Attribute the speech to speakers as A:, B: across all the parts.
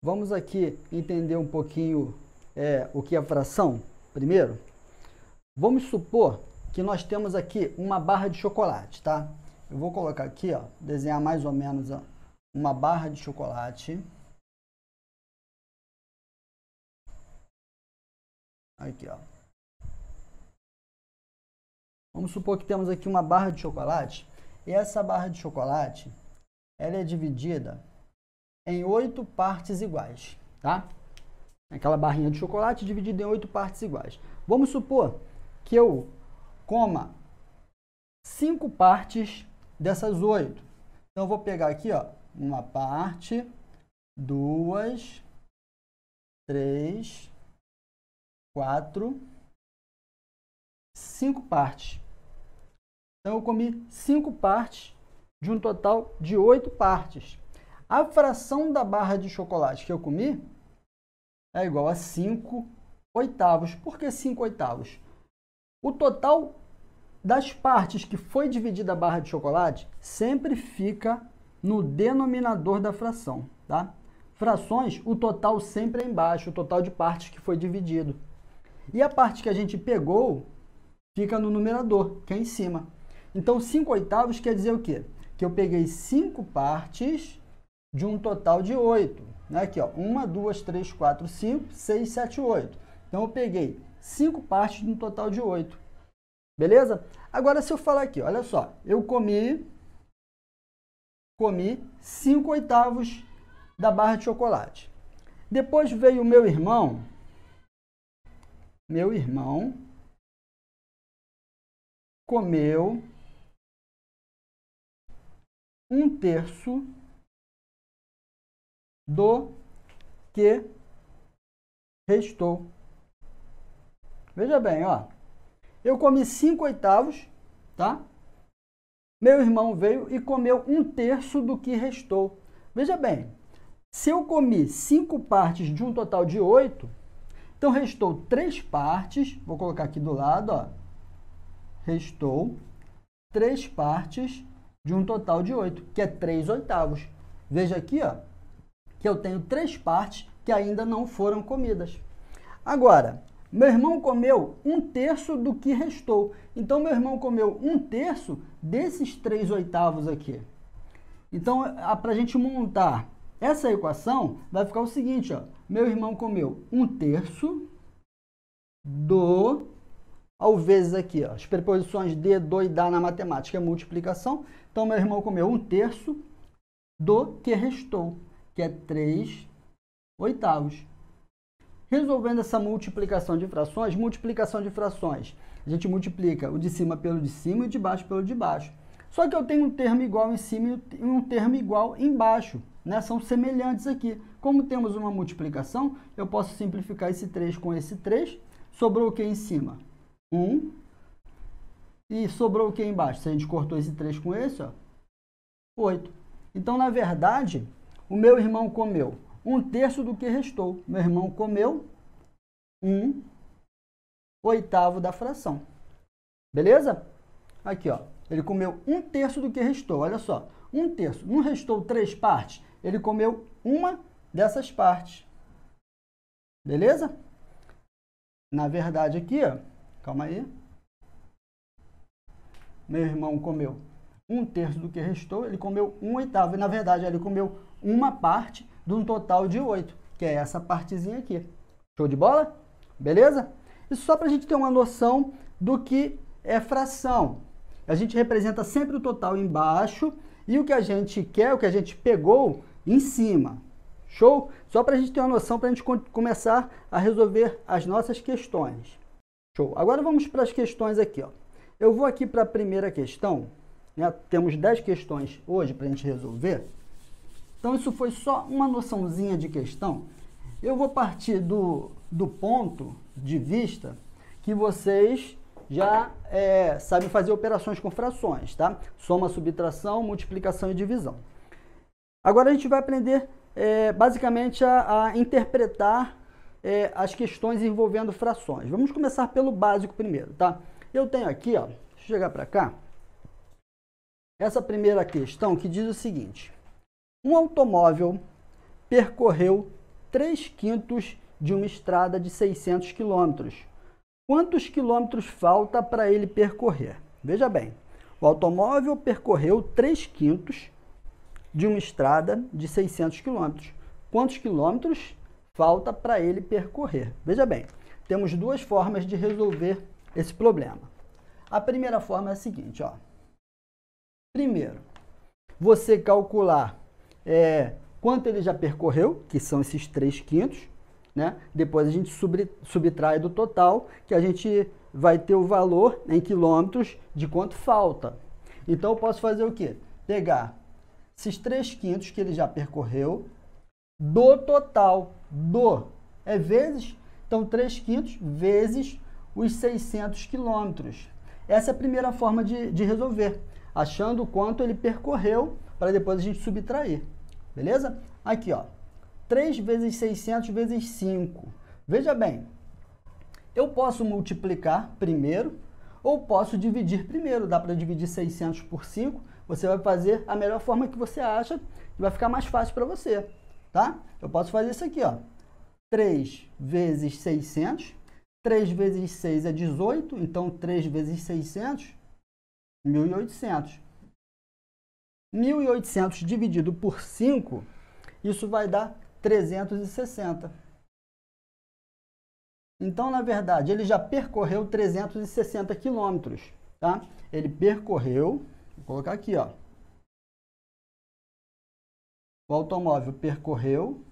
A: Vamos aqui entender um pouquinho o que é fração, primeiro. Vamos supor que nós temos aqui uma barra de chocolate, tá? Eu vou colocar aqui, ó, desenhar mais ou menos uma barra de chocolate. Aqui, ó. Vamos supor que temos aqui uma barra de chocolate. E essa barra de chocolate, ela é dividida em 8 partes iguais, tá? Aquela barrinha de chocolate dividida em 8 partes iguais. Vamos supor que eu coma 5 partes dessas 8. Então, eu vou pegar aqui, ó, uma parte, 2, 3, 4, 5 partes. Então, eu comi 5 partes de um total de 8 partes. A fração da barra de chocolate que eu comi é igual a 5 oitavos. Por que 5 oitavos? O total das partes que foi dividida a barra de chocolate sempre fica no denominador da fração, tá? Frações, o total sempre é embaixo, o total de partes que foi dividido. E a parte que a gente pegou fica no numerador, que é em cima. Então, 5 oitavos quer dizer o quê? Que eu peguei 5 partes de um total de 8. Aqui, ó, 1, 2, 3, 4, 5, 6, 7, 8. Então, eu peguei 5 partes de um total de 8. Beleza? Agora, se eu falar aqui, olha só, eu comi 5 oitavos da barra de chocolate. Depois veio o meu irmão comeu 1/3 do que restou. Veja bem, ó. Eu comi 5 oitavos, tá? Meu irmão veio e comeu 1/3 do que restou. Veja bem, se eu comi 5 partes de um total de 8, então restou 3 partes, vou colocar aqui do lado, ó. Restou 3 partes de um total de 8, que é 3 oitavos. Veja aqui, ó, que eu tenho 3 partes que ainda não foram comidas. Agora, meu irmão comeu 1/3 do que restou. Então, meu irmão comeu 1/3 desses 3 oitavos aqui. Então, para a gente montar essa equação, vai ficar o seguinte, ó. Meu irmão comeu 1/3 do, ao vezes aqui, ó, as preposições de, do e da na matemática é multiplicação. Então, meu irmão comeu 1/3 do que restou, que é 3 oitavos. Resolvendo essa multiplicação de frações, a gente multiplica o de cima pelo de cima e o de baixo pelo de baixo. Só que eu tenho um termo igual em cima e um termo igual embaixo, né? São semelhantes aqui. Como temos uma multiplicação, eu posso simplificar esse 3 com esse 3. Sobrou o que em cima? 1. E sobrou o que embaixo? Se a gente cortou esse 3 com esse, ó, 8. Então, na verdade, o meu irmão comeu 1/3 do que restou. Meu irmão comeu 1 oitavo da fração. Beleza? Aqui, ó. Ele comeu 1/3 do que restou. Olha só. 1/3. Não restou 3 partes? Ele comeu uma dessas partes. Beleza? Na verdade, aqui, ó. Calma aí. Meu irmão comeu 1/3 do que restou. Ele comeu 1 oitavo. E, na verdade, ele comeu uma parte de um total de 8, que é essa partezinha aqui. Show de bola? Beleza? Isso só para a gente ter uma noção do que é fração. A gente representa sempre o total embaixo e o que a gente quer, o que a gente pegou, em cima. Show? Só para a gente ter uma noção, para a gente começar a resolver as nossas questões. Show. Agora vamos para as questões aqui, ó. Eu vou aqui para a primeira questão, né? Temos 10 questões hoje para a gente resolver. Então, isso foi só uma noçãozinha de questão. Eu vou partir do ponto de vista que vocês já sabem fazer operações com frações, tá? Soma, subtração, multiplicação e divisão. Agora, a gente vai aprender, basicamente, a interpretar as questões envolvendo frações. Vamos começar pelo básico primeiro, tá? Eu tenho aqui, ó, deixa eu chegar para cá, essa primeira questão que diz o seguinte: um automóvel percorreu 3/5 de uma estrada de 600 quilômetros. Quantos quilômetros falta para ele percorrer? Veja bem, o automóvel percorreu 3/5 de uma estrada de 600 quilômetros. Quantos quilômetros falta para ele percorrer? Veja bem, temos duas formas de resolver esse problema. A primeira forma é a seguinte, ó. Primeiro, você calcular quanto ele já percorreu, que são esses 3/5, né? Depois a gente subtrai do total, que a gente vai ter o valor em quilômetros de quanto falta. Então eu posso fazer o quê? Pegar esses 3/5 que ele já percorreu, do total, vezes, então 3/5 vezes os 600 quilômetros. Essa é a primeira forma de resolver, achando o quanto ele percorreu, para depois a gente subtrair. Beleza? Aqui, ó. 3 vezes 600 vezes 5. Veja bem, eu posso multiplicar primeiro ou posso dividir primeiro. Dá para dividir 600 por 5. Você vai fazer a melhor forma que você acha que vai ficar mais fácil para você. Tá? Eu posso fazer isso aqui, ó. 3 vezes 600. 3 vezes 6 é 18. Então, 3 vezes 600, 1.800. 1.800 dividido por 5, isso vai dar 360. Então, na verdade, ele já percorreu 360 quilômetros, tá? Ele percorreu, vou colocar aqui, ó. O automóvel percorreu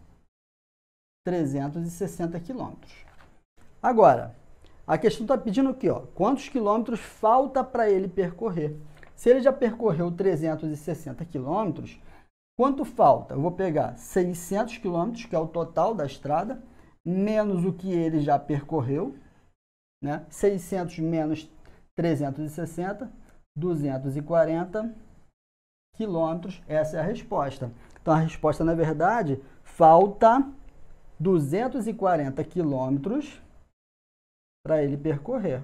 A: 360 quilômetros. Agora, a questão está pedindo aqui, ó, quantos quilômetros falta para ele percorrer? Se ele já percorreu 360 quilômetros, quanto falta? Eu vou pegar 600 quilômetros, que é o total da estrada, menos o que ele já percorreu, né? 600 menos 360, 240 quilômetros. Essa é a resposta. Então, a resposta, na verdade, falta 240 quilômetros para ele percorrer.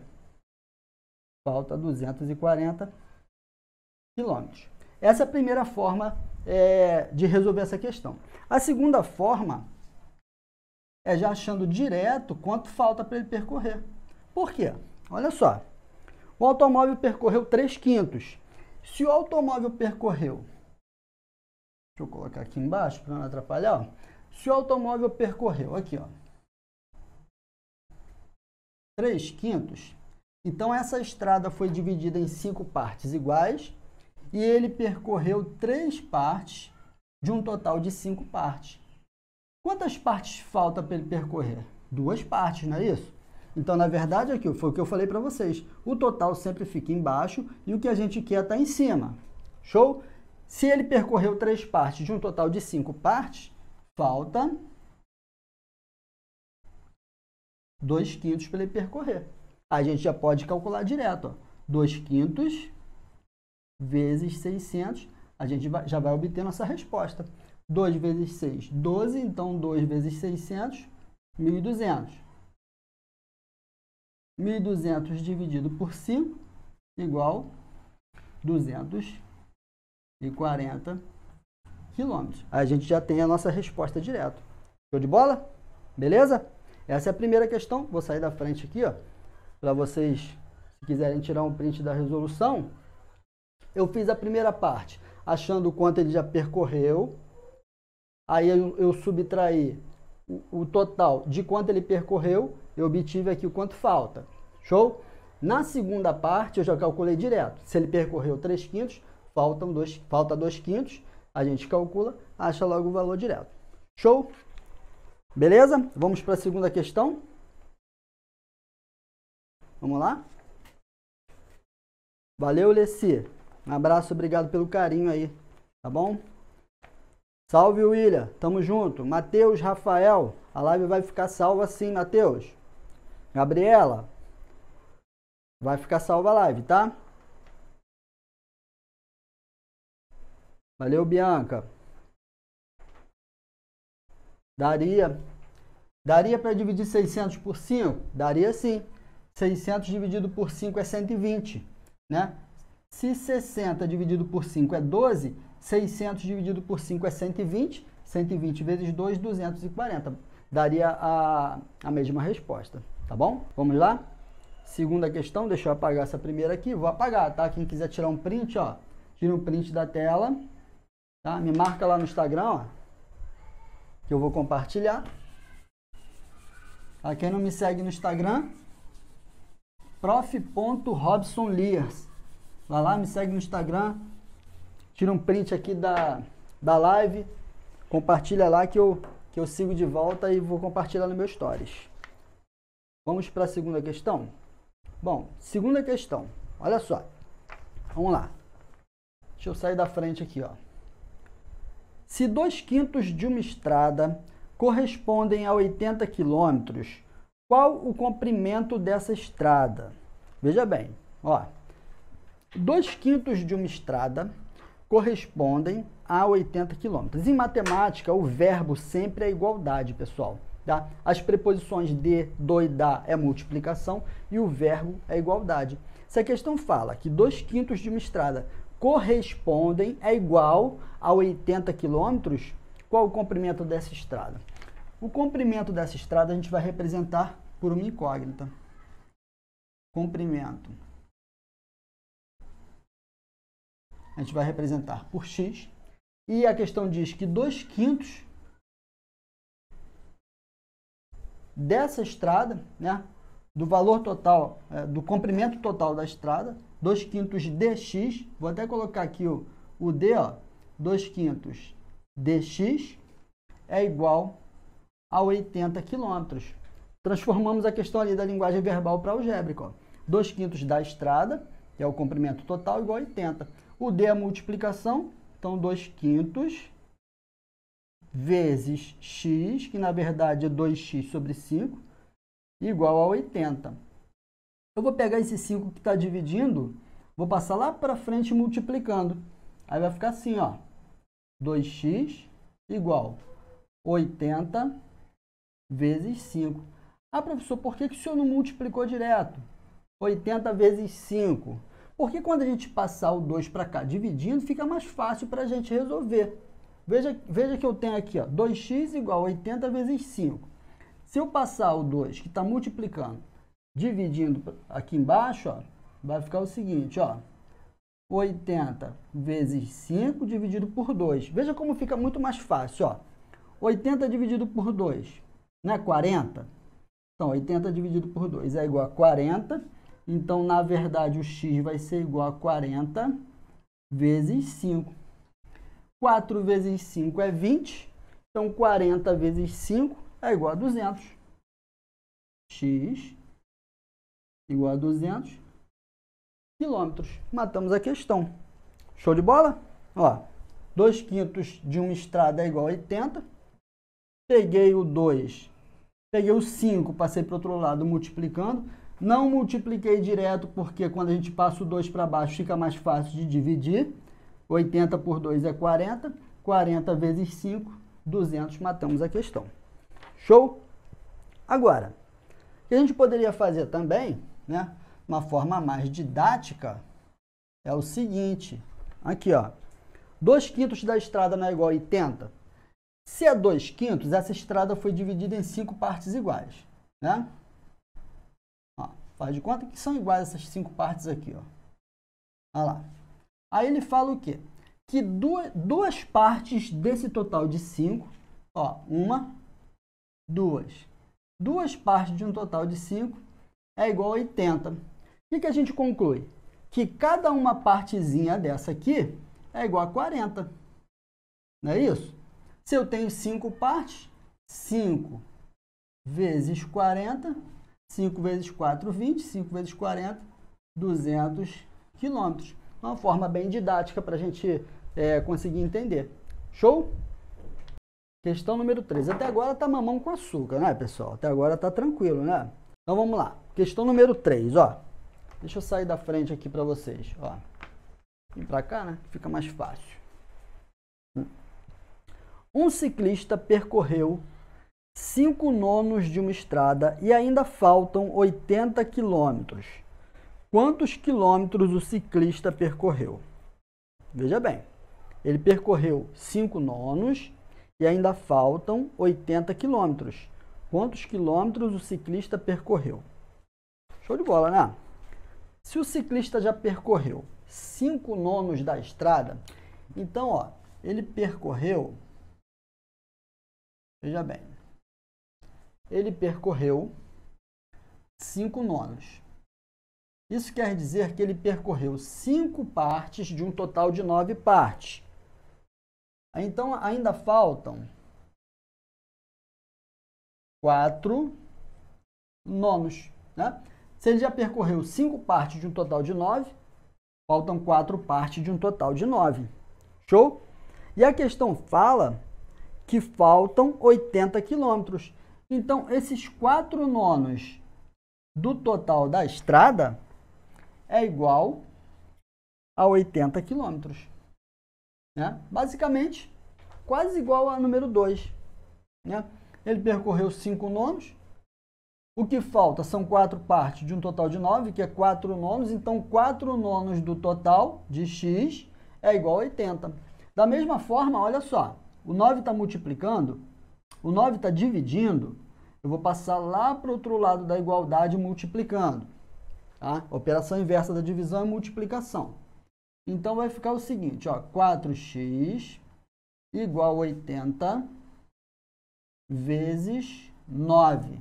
A: Falta 240 quilômetros. Essa é a primeira forma de resolver essa questão. A segunda forma é já achando direto quanto falta para ele percorrer. Por quê? Olha só. O automóvel percorreu 3/5. Se o automóvel percorreu... Deixa eu colocar aqui embaixo para não atrapalhar. Ó. Se o automóvel percorreu, aqui, ó, 3/5, então essa estrada foi dividida em 5 partes iguais e ele percorreu 3 partes de um total de 5 partes. Quantas partes falta para ele percorrer? 2 partes, não é isso? Então, na verdade, aqui foi o que eu falei para vocês. O total sempre fica embaixo e o que a gente quer está em cima. Show? Se ele percorreu 3 partes de um total de 5 partes, falta 2/5 para ele percorrer. A gente já pode calcular direto. 2/5 vezes 600, a gente já vai obter nossa resposta. 2 vezes 6, 12. Então, 2 vezes 600, 1.200. 1.200 dividido por 5, igual 240 quilômetros. A gente já tem a nossa resposta direto. Show de bola? Beleza? Essa é a primeira questão. Vou sair da frente aqui, ó, para vocês, se quiserem tirar um print da resolução. Eu fiz a primeira parte, achando o quanto ele já percorreu. Aí eu subtraí o total de quanto ele percorreu, eu obtive aqui o quanto falta. Show? Na segunda parte, eu já calculei direto. Se ele percorreu 3/5, falta 2/5, a gente calcula, acha logo o valor direto. Show? Beleza? Vamos para a segunda questão. Vamos lá? Valeu, Leci. Um abraço, obrigado pelo carinho aí, tá bom? Salve, William. Tamo junto. Matheus, Rafael. A live vai ficar salva sim, Matheus. Gabriela. Vai ficar salva a live, tá? Valeu, Bianca. Daria para dividir 600 por 5? Daria sim. 600 dividido por 5 é 120, né? Se 60 dividido por 5 é 12, 600 dividido por 5 é 120, 120 vezes 2, 240. Daria a mesma resposta, tá bom? Vamos lá? Segunda questão, deixa eu apagar essa primeira aqui. Vou apagar, tá? Quem quiser tirar um print, ó, tira um print da tela, tá? Me marca lá no Instagram, ó, que eu vou compartilhar. Tá? Quem não me segue no Instagram, prof.robsonliers. Vai lá, me segue no Instagram, tira um print aqui da live, compartilha lá que eu sigo de volta e vou compartilhar no meu stories. Vamos para a segunda questão? Bom, segunda questão, olha só. Vamos lá. Deixa eu sair da frente aqui, ó. Se 2/5 de uma estrada correspondem a 80 km, qual o comprimento dessa estrada? Veja bem, ó. 2/5 de uma estrada correspondem a 80 km. Em matemática, o verbo sempre é igualdade, pessoal. Tá? As preposições de, do e da é multiplicação e o verbo é igualdade. Se a questão fala que 2/5 de uma estrada correspondem, é igual a 80 km, qual o comprimento dessa estrada? O comprimento dessa estrada a gente vai representar por uma incógnita. Comprimento. A gente vai representar por x. E a questão diz que 2/5 dessa estrada, né, do valor total, do comprimento total da estrada, 2/5 dx, vou até colocar aqui o d, ó, 2/5 dx é igual a 80 km. Transformamos a questão ali da linguagem verbal para algébrica, ó. 2/5 da estrada, que é o comprimento total, igual a 80. O d é a multiplicação, então 2/5 vezes x, que na verdade é 2x sobre 5, igual a 80. Eu vou pegar esse 5 que está dividindo, vou passar lá para frente multiplicando. Aí vai ficar assim, ó, 2x igual 80 vezes 5. Ah, professor, por que o senhor não multiplicou direto? 80 vezes 5. Porque quando a gente passar o 2 para cá dividindo, fica mais fácil para a gente resolver. Veja que eu tenho aqui, ó, 2x igual a 80 vezes 5. Se eu passar o 2, que está multiplicando, dividindo aqui embaixo, ó, vai ficar o seguinte, ó, 80 vezes 5 dividido por 2. Veja como fica muito mais fácil, ó. 80 dividido por 2, não é 40? Então, 80 dividido por 2 é igual a 40. Então, na verdade, o x vai ser igual a 40 vezes 5. 4 vezes 5 é 20. Então, 40 vezes 5 é igual a 200. X igual a 200 quilômetros. Matamos a questão. Show de bola? Ó, 2/5 de uma estrada é igual a 80. Peguei o 2, peguei o 5, passei para o outro lado multiplicando. Não multipliquei direto porque quando a gente passa o 2 para baixo fica mais fácil de dividir. 80 por 2 é 40. 40 vezes 5, 200. Matamos a questão. Show? Agora, o que a gente poderia fazer também, né, uma forma mais didática, é o seguinte. Aqui, ó. 2/5 da estrada não é igual a 80? Se é 2/5, essa estrada foi dividida em 5 partes iguais, né? Ó, faz de conta que são iguais essas 5 partes aqui, ó. Olha lá. Aí ele fala o quê? Que duas partes desse total de 5, ó, duas partes de um total de 5 é igual a 80. O que a gente conclui? Que cada uma partezinha dessa aqui é igual a 40. Não é isso? Se eu tenho 5 partes, 5 vezes 40, 5 vezes 4, 20, 5 vezes 40, 200 quilômetros. Uma forma bem didática para a gente conseguir entender. Show? Questão número 3. Até agora tá mamão com açúcar, né, pessoal? Até agora tá tranquilo, né? Então vamos lá. Questão número 3, ó. Deixa eu sair da frente aqui para vocês, ó. Vem para cá, né? Fica mais fácil. Um ciclista percorreu 5/9 de uma estrada e ainda faltam 80 quilômetros. Quantos quilômetros o ciclista percorreu? Veja bem, ele percorreu 5/9 e ainda faltam 80 quilômetros. Quantos quilômetros o ciclista percorreu? Show de bola, né? Se o ciclista já percorreu 5/9 da estrada, então, ó, ele percorreu, veja bem, ele percorreu 5/9. Isso quer dizer que ele percorreu 5 partes de um total de 9 partes. Então, ainda faltam 4/9, né? Se ele já percorreu 5 partes de um total de 9, faltam 4 partes de um total de 9. Show? E a questão fala que faltam 80 quilômetros. Então, esses 4/9 do total da estrada é igual a 80 quilômetros. Né? Basicamente, quase igual ao número 2. Né? Ele percorreu 5/9. O que falta são 4 partes de um total de 9, que é 4/9. Então, 4/9 do total de x é igual a 80. Da mesma forma, olha só, o 9 está multiplicando, o 9 está dividindo, eu vou passar lá para o outro lado da igualdade multiplicando. Tá? Operação inversa da divisão é multiplicação. Então, vai ficar o seguinte, ó, 4x igual a 80 vezes 9.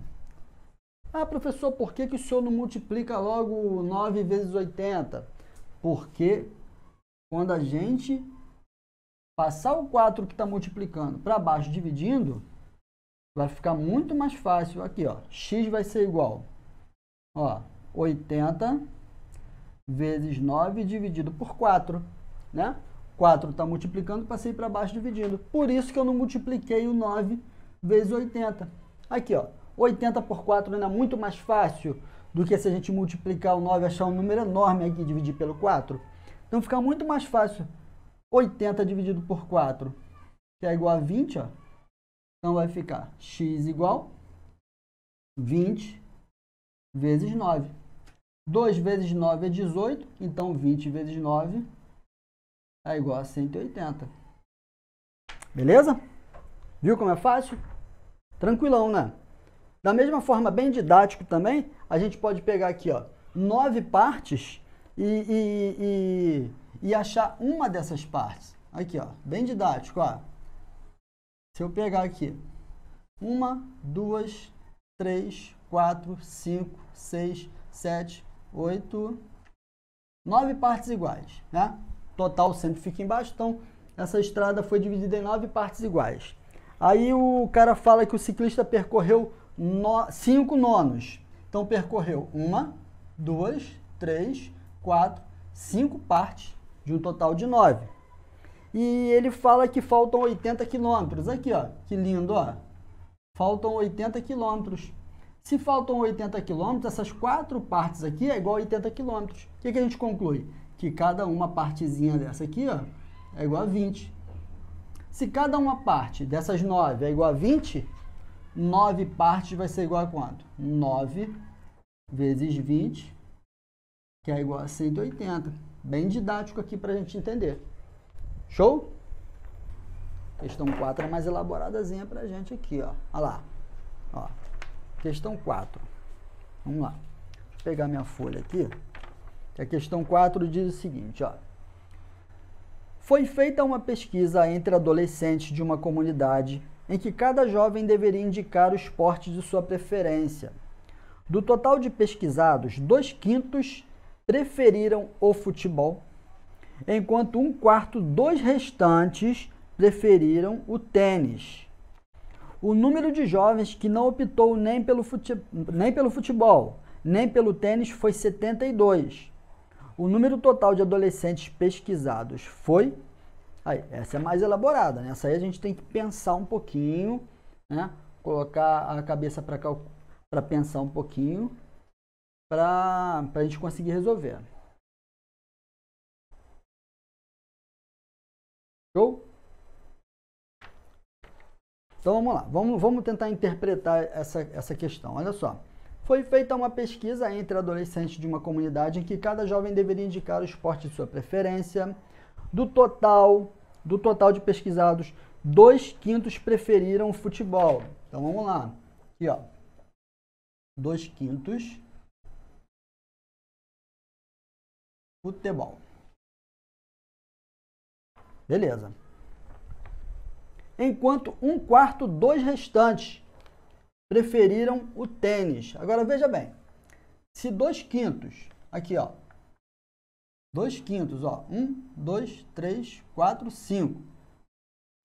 A: Ah, professor, por que o senhor não multiplica logo 9 vezes 80? Porque quando a gente passar o 4 que está multiplicando para baixo dividindo, vai ficar muito mais fácil. Aqui, ó, x vai ser igual, ó, 80 vezes 9 dividido por 4, né? 4 está multiplicando, passei para baixo dividindo. Por isso que eu não multipliquei o 9 vezes 80. Aqui, ó, 80 por 4 ainda é muito mais fácil do que se a gente multiplicar o 9 e achar um número enorme aqui e dividir pelo 4. Então fica muito mais fácil 80 dividido por 4, que é igual a 20, ó. Então vai ficar x igual 20 vezes 9. 2 vezes 9 é 18, então 20 vezes 9 é igual a 180. Beleza? Viu como é fácil? Tranquilão, né? Da mesma forma, bem didático também, a gente pode pegar aqui, ó, 9 partes e achar uma dessas partes. Aqui, ó, bem didático, ó. Se eu pegar aqui, 1, 2, 3, 4, 5, 6, 7, 8, 9 partes iguais, né? Total sempre fica embaixo, então essa estrada foi dividida em 9 partes iguais. Aí o cara fala que o ciclista percorreu 5/9. Então percorreu 1, 2, 3, 4, 5 partes de um total de 9. E ele fala que faltam 80 quilômetros. Aqui, ó, que lindo, ó. Faltam 80 quilômetros. Se faltam 80 quilômetros, essas 4 partes aqui é igual a 80 quilômetros. O que a gente conclui? Que cada uma partezinha dessa aqui, ó, é igual a 20. Se cada uma parte dessas 9 é igual a 20, 9 partes vai ser igual a quanto? 9 vezes 20, que é igual a 180. Bem didático aqui para a gente entender. Show? Questão 4 é mais elaboradazinha para a gente aqui, ó. Olha lá. Ó. Questão 4. Vamos lá. Deixa eu pegar minha folha aqui. A questão 4 diz o seguinte, ó. Foi feita uma pesquisa entre adolescentes de uma comunidade em que cada jovem deveria indicar o esporte de sua preferência. Do total de pesquisados, 2/5 preferiram o futebol, enquanto 1/4 dos restantes preferiram o tênis. O número de jovens que não optou nem pelo futebol, nem pelo tênis foi 72. O número total de adolescentes pesquisados foi... Aí, essa é mais elaborada, né? Essa aí a gente tem que pensar um pouquinho, né? Colocar a cabeça para pensar um pouquinho, para a gente conseguir resolver. Show? Então vamos lá, vamos tentar interpretar essa questão. Olha só, foi feita uma pesquisa entre adolescentes de uma comunidade em que cada jovem deveria indicar o esporte de sua preferência. Do total de pesquisados, 2/5 preferiram futebol. Então, vamos lá. Aqui, ó. 2/5 futebol. Beleza. Enquanto 1/4 dos restantes preferiram o tênis. Agora, veja bem. Se 2/5, aqui, ó. 2/5, ó. 1, 2, 3, 4, 5.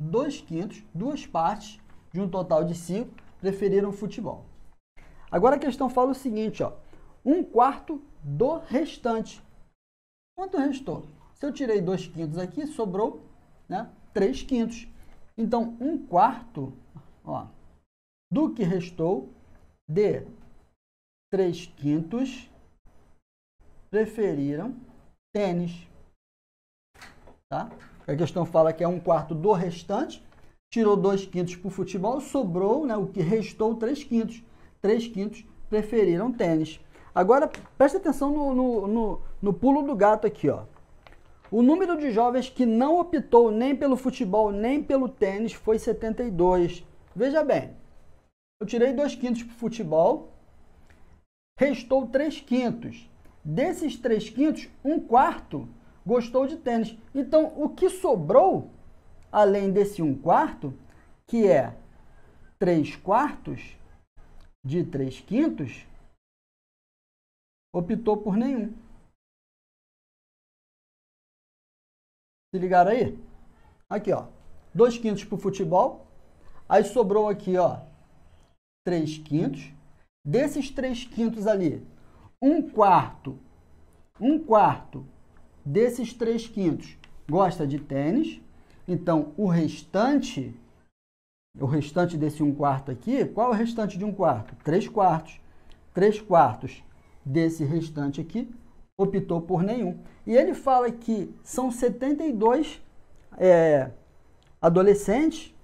A: 2/5, duas partes de um total de 5 preferiram futebol. Agora a questão fala o seguinte, ó. 1/4 do restante. Quanto restou? Se eu tirei 2/5 aqui, sobrou, né, 3/5. Então, 1/4, ó, do que restou de 3/5 preferiram tênis. Tá? A questão fala que é 1/4 do restante, tirou 2/5 para o futebol, sobrou, né, o que restou 3/5. 3/5 preferiram tênis. Agora, presta atenção no pulo do gato aqui, ó. O número de jovens que não optou nem pelo futebol nem pelo tênis foi 72. Veja bem, eu tirei 2/5 para o futebol, restou 3/5. Desses 3/5, 1/4 gostou de tênis. Então, o que sobrou, além desse 1/4, que é 3/4 de 3/5, optou por nenhum. Se ligaram aí? Aqui, ó. 2/5 para o futebol. Aí sobrou aqui, ó, 3/5. Desses 3/5 ali, 1/4 desses 3/5 gosta de tênis. Então, o restante desse 1/4 aqui, qual é o restante de 1/4? 3/4. 3/4 desse restante aqui optou por nenhum. E ele fala que são 72 adolescentes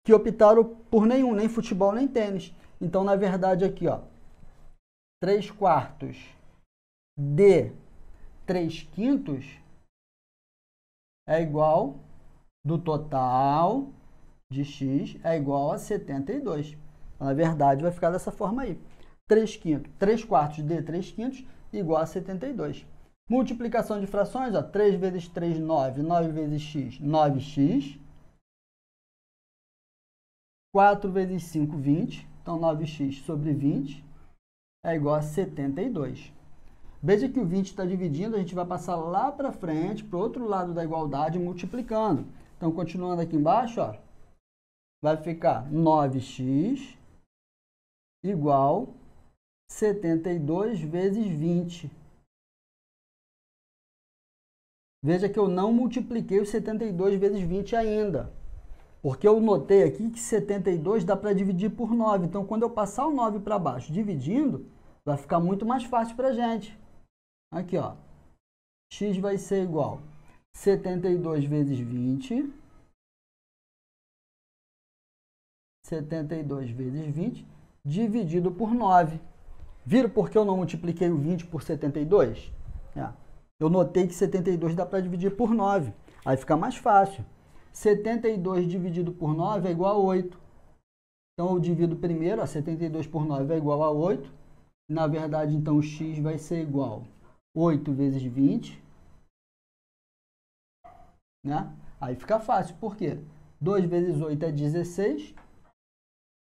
A: que optaram por nenhum, nem futebol, nem tênis. Então, na verdade, aqui, ó, 3/4 de 3/5 é igual, do total de x, é igual a 72. Então, na verdade, vai ficar dessa forma aí. 3/4 de 3/5 igual a 72. Multiplicação de frações, ó, 3 vezes 3, 9. 9 vezes x, 9x. 4 vezes 5, 20. Então, 9x sobre 20 é igual a 72. Veja que o 20 está dividindo, a gente vai passar lá para frente, para o outro lado da igualdade, multiplicando. Então, continuando aqui embaixo, ó, vai ficar 9x igual 72 vezes 20. Veja que eu não multipliquei os 72 vezes 20 ainda. Porque eu notei aqui que 72 dá para dividir por 9. Então, quando eu passar o 9 para baixo dividindo, vai ficar muito mais fácil para a gente. Aqui, ó. X vai ser igual a 72 vezes 20. 72 vezes 20 dividido por 9. Viram por que eu não multipliquei o 20 por 72? Eu notei que 72 dá para dividir por 9. Aí fica mais fácil. 72 dividido por 9 é igual a 8. Então, eu divido primeiro, ó, 72 por 9 é igual a 8. Na verdade, então, o x vai ser igual a 8 vezes 20. Né? Aí fica fácil. Por quê? 2 vezes 8 é 16.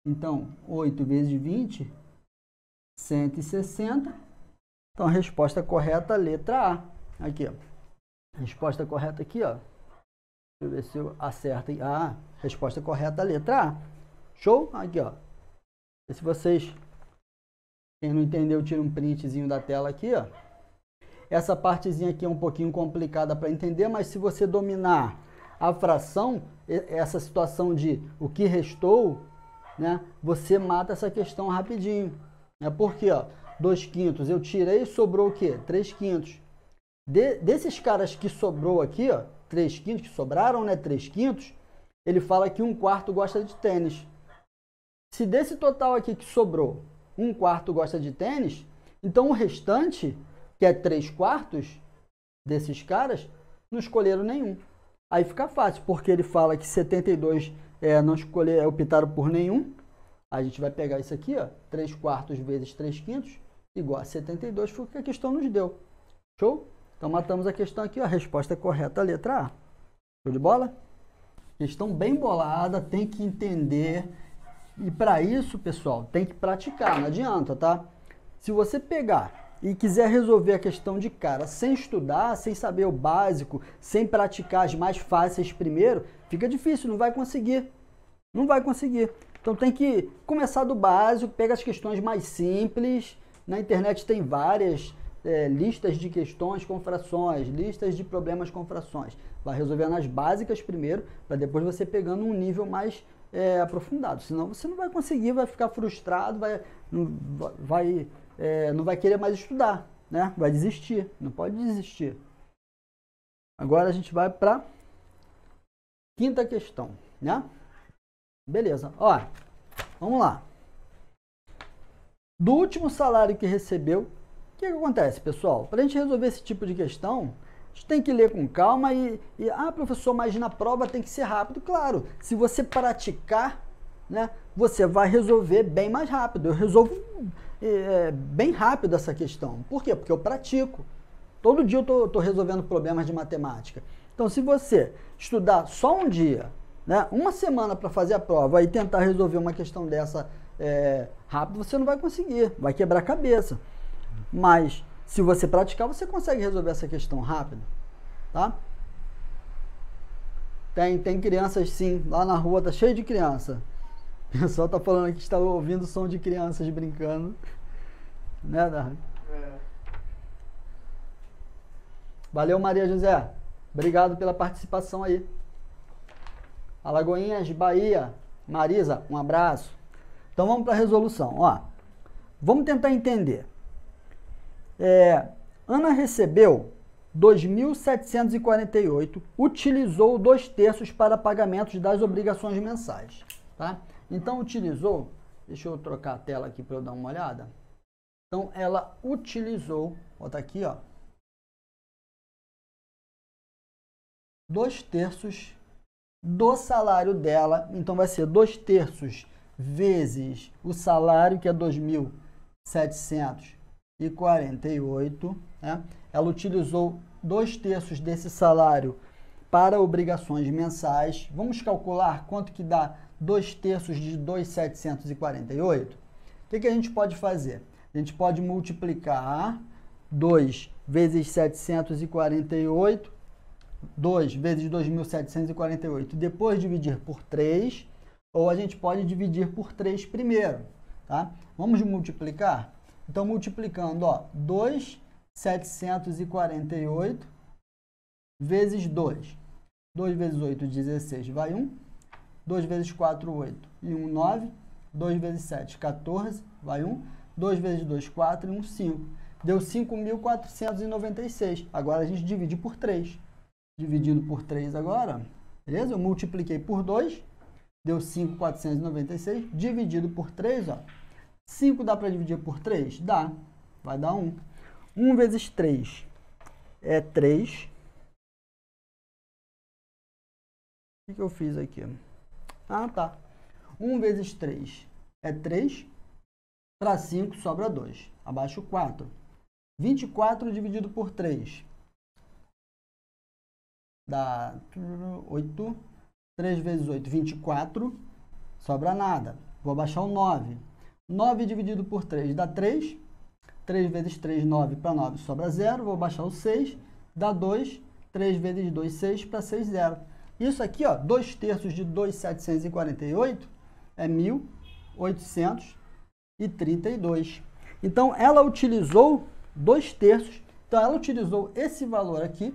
A: Então, 8 vezes 20, 160. Então, a resposta correta, letra A. Aqui, ó. Resposta correta aqui, ó. Deixa eu ver se eu acerto. Ah, resposta correta, letra A. Show? Aqui, ó. E se vocês, quem não entendeu, tira um printzinho da tela aqui, ó. Essa partezinha aqui é um pouquinho complicada para entender, mas se você dominar a fração, essa situação de o que restou, né, você mata essa questão rapidinho. Por quê? 2/5 eu tirei e sobrou o quê? 3/5. Desses caras que sobrou aqui, ó, 3/5, que sobraram, né, 3/5, ele fala que 1/4 gosta de tênis. Se desse total aqui que sobrou, 1/4 gosta de tênis, então o restante, que é 3/4 desses caras, não escolheram nenhum. Aí fica fácil, porque ele fala que 72 não optaram por nenhum. A gente vai pegar isso aqui, ó, 3/4 vezes 3/5 igual a 72, foi o que a questão nos deu. Show? Então matamos a questão aqui, ó, a resposta correta, a letra A. Show de bola? Questão bem bolada, tem que entender. E para isso, pessoal, tem que praticar, não adianta, tá? Se você pegar e quiser resolver a questão de cara sem estudar, sem saber o básico, sem praticar as mais fáceis primeiro, fica difícil, não vai conseguir. Não vai conseguir. Então tem que começar do básico, pega as questões mais simples. Na internet tem várias listas de questões com frações, listas de problemas com frações. Vai resolvendo as básicas primeiro, para depois você pegando um nível mais aprofundado. Senão você não vai conseguir, vai ficar frustrado, não vai querer mais estudar, né? Vai desistir, não pode desistir. Agora a gente vai para quinta questão, né? Beleza, ó, vamos lá. Do último salário que recebeu, o que acontece, pessoal? Para a gente resolver esse tipo de questão, a gente tem que ler com calma professor, mas na prova tem que ser rápido. Claro, se você praticar, né, você vai resolver bem mais rápido. Eu resolvo bem rápido essa questão. Por quê? Porque eu pratico. Todo dia eu estou resolvendo problemas de matemática. Então, se você estudar só um dia, né, uma semana para fazer a prova e tentar resolver uma questão dessa rápido, você não vai conseguir, vai quebrar a cabeça. Mas, se você praticar, você consegue resolver essa questão rápido, tá? Tem crianças sim, lá na rua tá cheio de criança. O pessoal tá falando aqui que está ouvindo o som de crianças brincando. Né, Darwin? Valeu, Maria José. Obrigado pela participação aí. Alagoinhas, Bahia. Marisa, um abraço. Então vamos para a resolução. Ó, vamos tentar entender. Ana recebeu 2.748, utilizou 2/3 para pagamentos das obrigações mensais. Tá? Então utilizou, deixa eu trocar a tela aqui para eu dar uma olhada. Então ela utilizou, bota aqui, ó, 2/3 do salário dela. Então vai ser 2/3 vezes o salário, que é 2.748, né? Ela utilizou 2/3 desse salário para obrigações mensais. Vamos calcular quanto que dá 2/3 de 2.748? O que a gente pode fazer? A gente pode multiplicar 2 vezes 748, 2 vezes 2.748, depois dividir por 3, ou a gente pode dividir por 3 primeiro, tá? Vamos multiplicar? Então, multiplicando, ó, 2.748 vezes 2. 2 vezes 8, 16, vai 1. 2 vezes 4, 8. E 1, 9. 2 vezes 7, 14, vai 1. 2 vezes 2, 4 e 1, 5. Deu 5.496. Agora a gente divide por 3. Dividindo por 3 agora, beleza? Eu multipliquei por 2. Deu 5.496, dividido por 3, ó. 5 dá para dividir por 3? Dá. Vai dar 1. 1 vezes 3 é 3. O que eu fiz aqui? Ah, tá. 1 vezes 3 é 3. Para 5 sobra 2. Abaixo 4. 24 dividido por 3. Dá 8. 3 vezes 8, 24, sobra nada. Vou abaixar o 9. 9 dividido por 3 dá 3. 3 vezes 3, 9, para 9 sobra 0. Vou abaixar o 6, dá 2. 3 vezes 2, 6, para 6, 0. Isso aqui, ó, 2/3 de 2.748 é 1.832. Então, ela utilizou 2/3. Então, ela utilizou esse valor aqui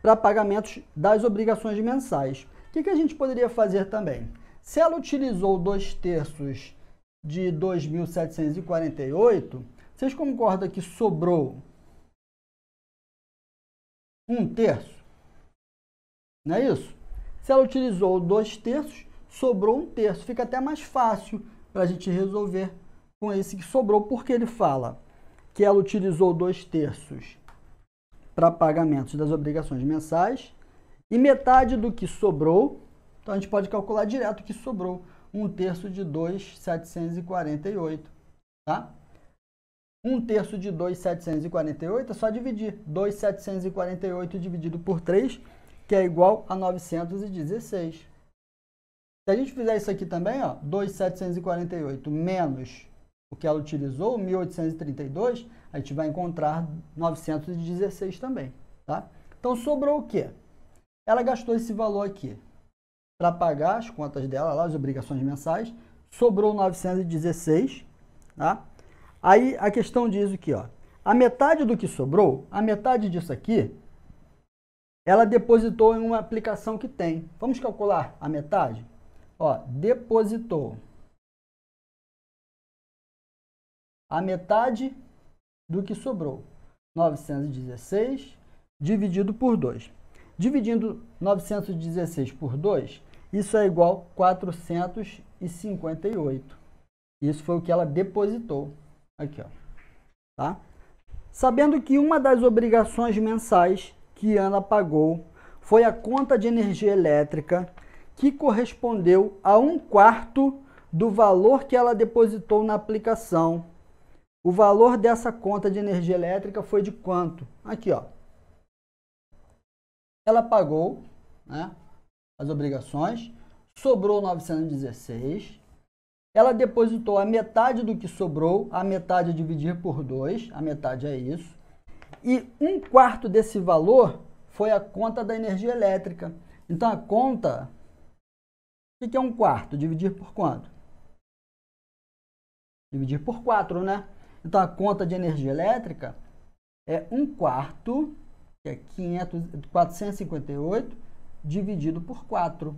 A: para pagamentos das obrigações mensais. O que a gente poderia fazer também? Se ela utilizou 2/3 de 2.748, vocês concordam que sobrou 1/3? Não é isso? Se ela utilizou 2/3, sobrou 1/3. Fica até mais fácil para a gente resolver com esse que sobrou, porque ele fala que ela utilizou 2/3 para pagamentos das obrigações mensais, E metade do que sobrou, então a gente pode calcular direto o que sobrou. 1/3 de 2.748, tá? 1/3 de 2.748 é só dividir. 2.748 dividido por 3, que é igual a 916. Se a gente fizer isso aqui também, ó, 2.748 menos o que ela utilizou, 1.832, a gente vai encontrar 916 também, tá? Então, sobrou o quê? Ela gastou esse valor aqui para pagar as contas dela, lá, as obrigações mensais, sobrou 916, tá? Aí a questão diz o que, ó, a metade do que sobrou, a metade disso aqui, ela depositou em uma aplicação que tem. Vamos calcular a metade? Ó, depositou a metade do que sobrou, 916 dividido por 2. Dividindo 916 por 2, isso é igual a 458. Isso foi o que ela depositou. Aqui, ó. Tá? Sabendo que uma das obrigações mensais que Ana pagou foi a conta de energia elétrica, que correspondeu a 1/4 do valor que ela depositou na aplicação. O valor dessa conta de energia elétrica foi de quanto? Aqui, ó. Ela pagou, né, as obrigações, sobrou 916. Ela depositou a metade do que sobrou, a metade dividir por 2, a metade é isso. E 1/4 desse valor foi a conta da energia elétrica. Então, a conta... O que é 1/4? Dividir por quanto? Dividir por 4, né? Então, a conta de energia elétrica é 1/4, que é 458, dividido por 4.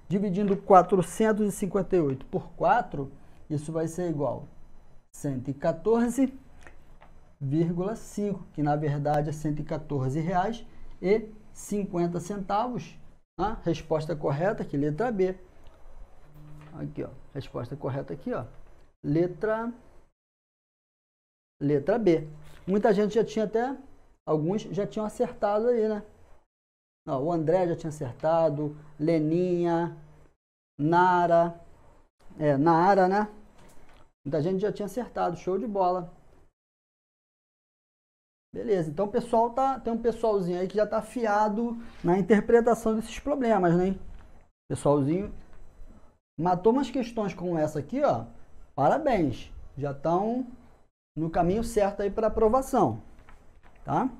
A: Dividindo 458 por 4, isso vai ser igual a 114,5, que na verdade é R$ 114,50. A resposta correta aqui, letra B. Aqui, ó. Resposta correta aqui, ó. Letra B. Muita gente já tinha até, alguns já tinham acertado aí, né? Ó, o André já tinha acertado, Leninha, Nara, Nara, né? Muita gente já tinha acertado, show de bola. Beleza, então o pessoal tem um pessoalzinho aí que já está afiado na interpretação desses problemas, né? Pessoalzinho matou umas questões como essa aqui, ó. Parabéns, já estão no caminho certo aí para aprovação, tá?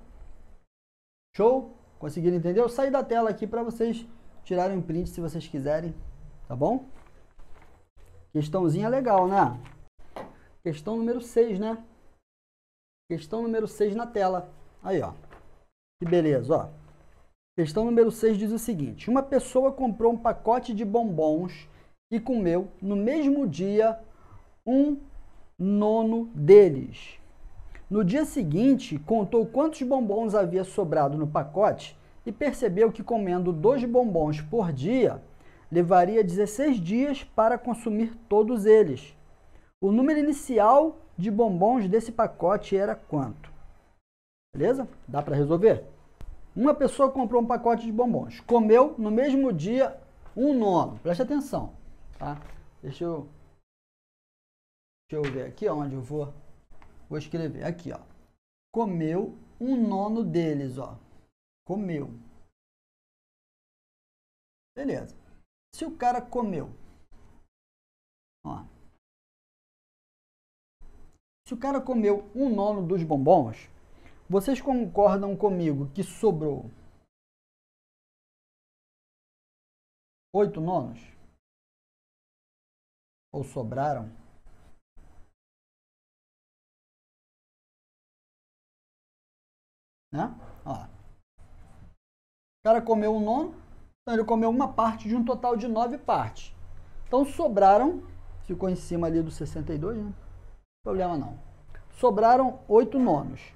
A: Show? Conseguiram entender? Eu saí da tela aqui para vocês tirarem um print se vocês quiserem, tá bom? Questãozinha legal, né? Questão número 6, né? Questão número 6 na tela. Aí, ó. Que beleza, ó. Questão número 6 diz o seguinte. Uma pessoa comprou um pacote de bombons e comeu no mesmo dia 1/9 deles. No dia seguinte, contou quantos bombons havia sobrado no pacote e percebeu que comendo 2 bombons por dia, levaria 16 dias para consumir todos eles. O número inicial de bombons desse pacote era quanto? Beleza? Dá para resolver? Uma pessoa comprou um pacote de bombons, comeu no mesmo dia 1/9. Preste atenção, tá? Deixa eu ver aqui onde eu vou escrever. Aqui, ó. Comeu 1/9 deles, ó. Comeu. Beleza. Se o cara comeu, ó. Se o cara comeu 1/9 dos bombons, vocês concordam comigo que sobrou 8/9? Ou sobraram? Né? Ó. O cara comeu 1/9, então ele comeu uma parte de um total de 9 partes. Então sobraram, ficou em cima ali do 62, né? Problema não. Sobraram 8/9.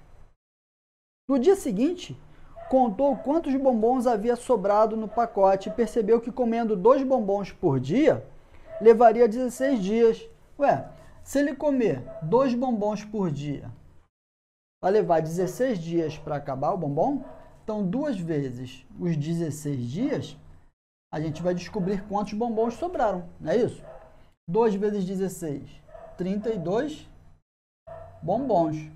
A: No dia seguinte, contou quantos bombons havia sobrado no pacote e percebeu que comendo 2 bombons por dia, levaria 16 dias. Ué, se ele comer 2 bombons por dia, vai levar 16 dias para acabar o bombom? Então, 2 vezes os 16 dias, a gente vai descobrir quantos bombons sobraram, não é isso? 2 vezes 16, 32 bombons.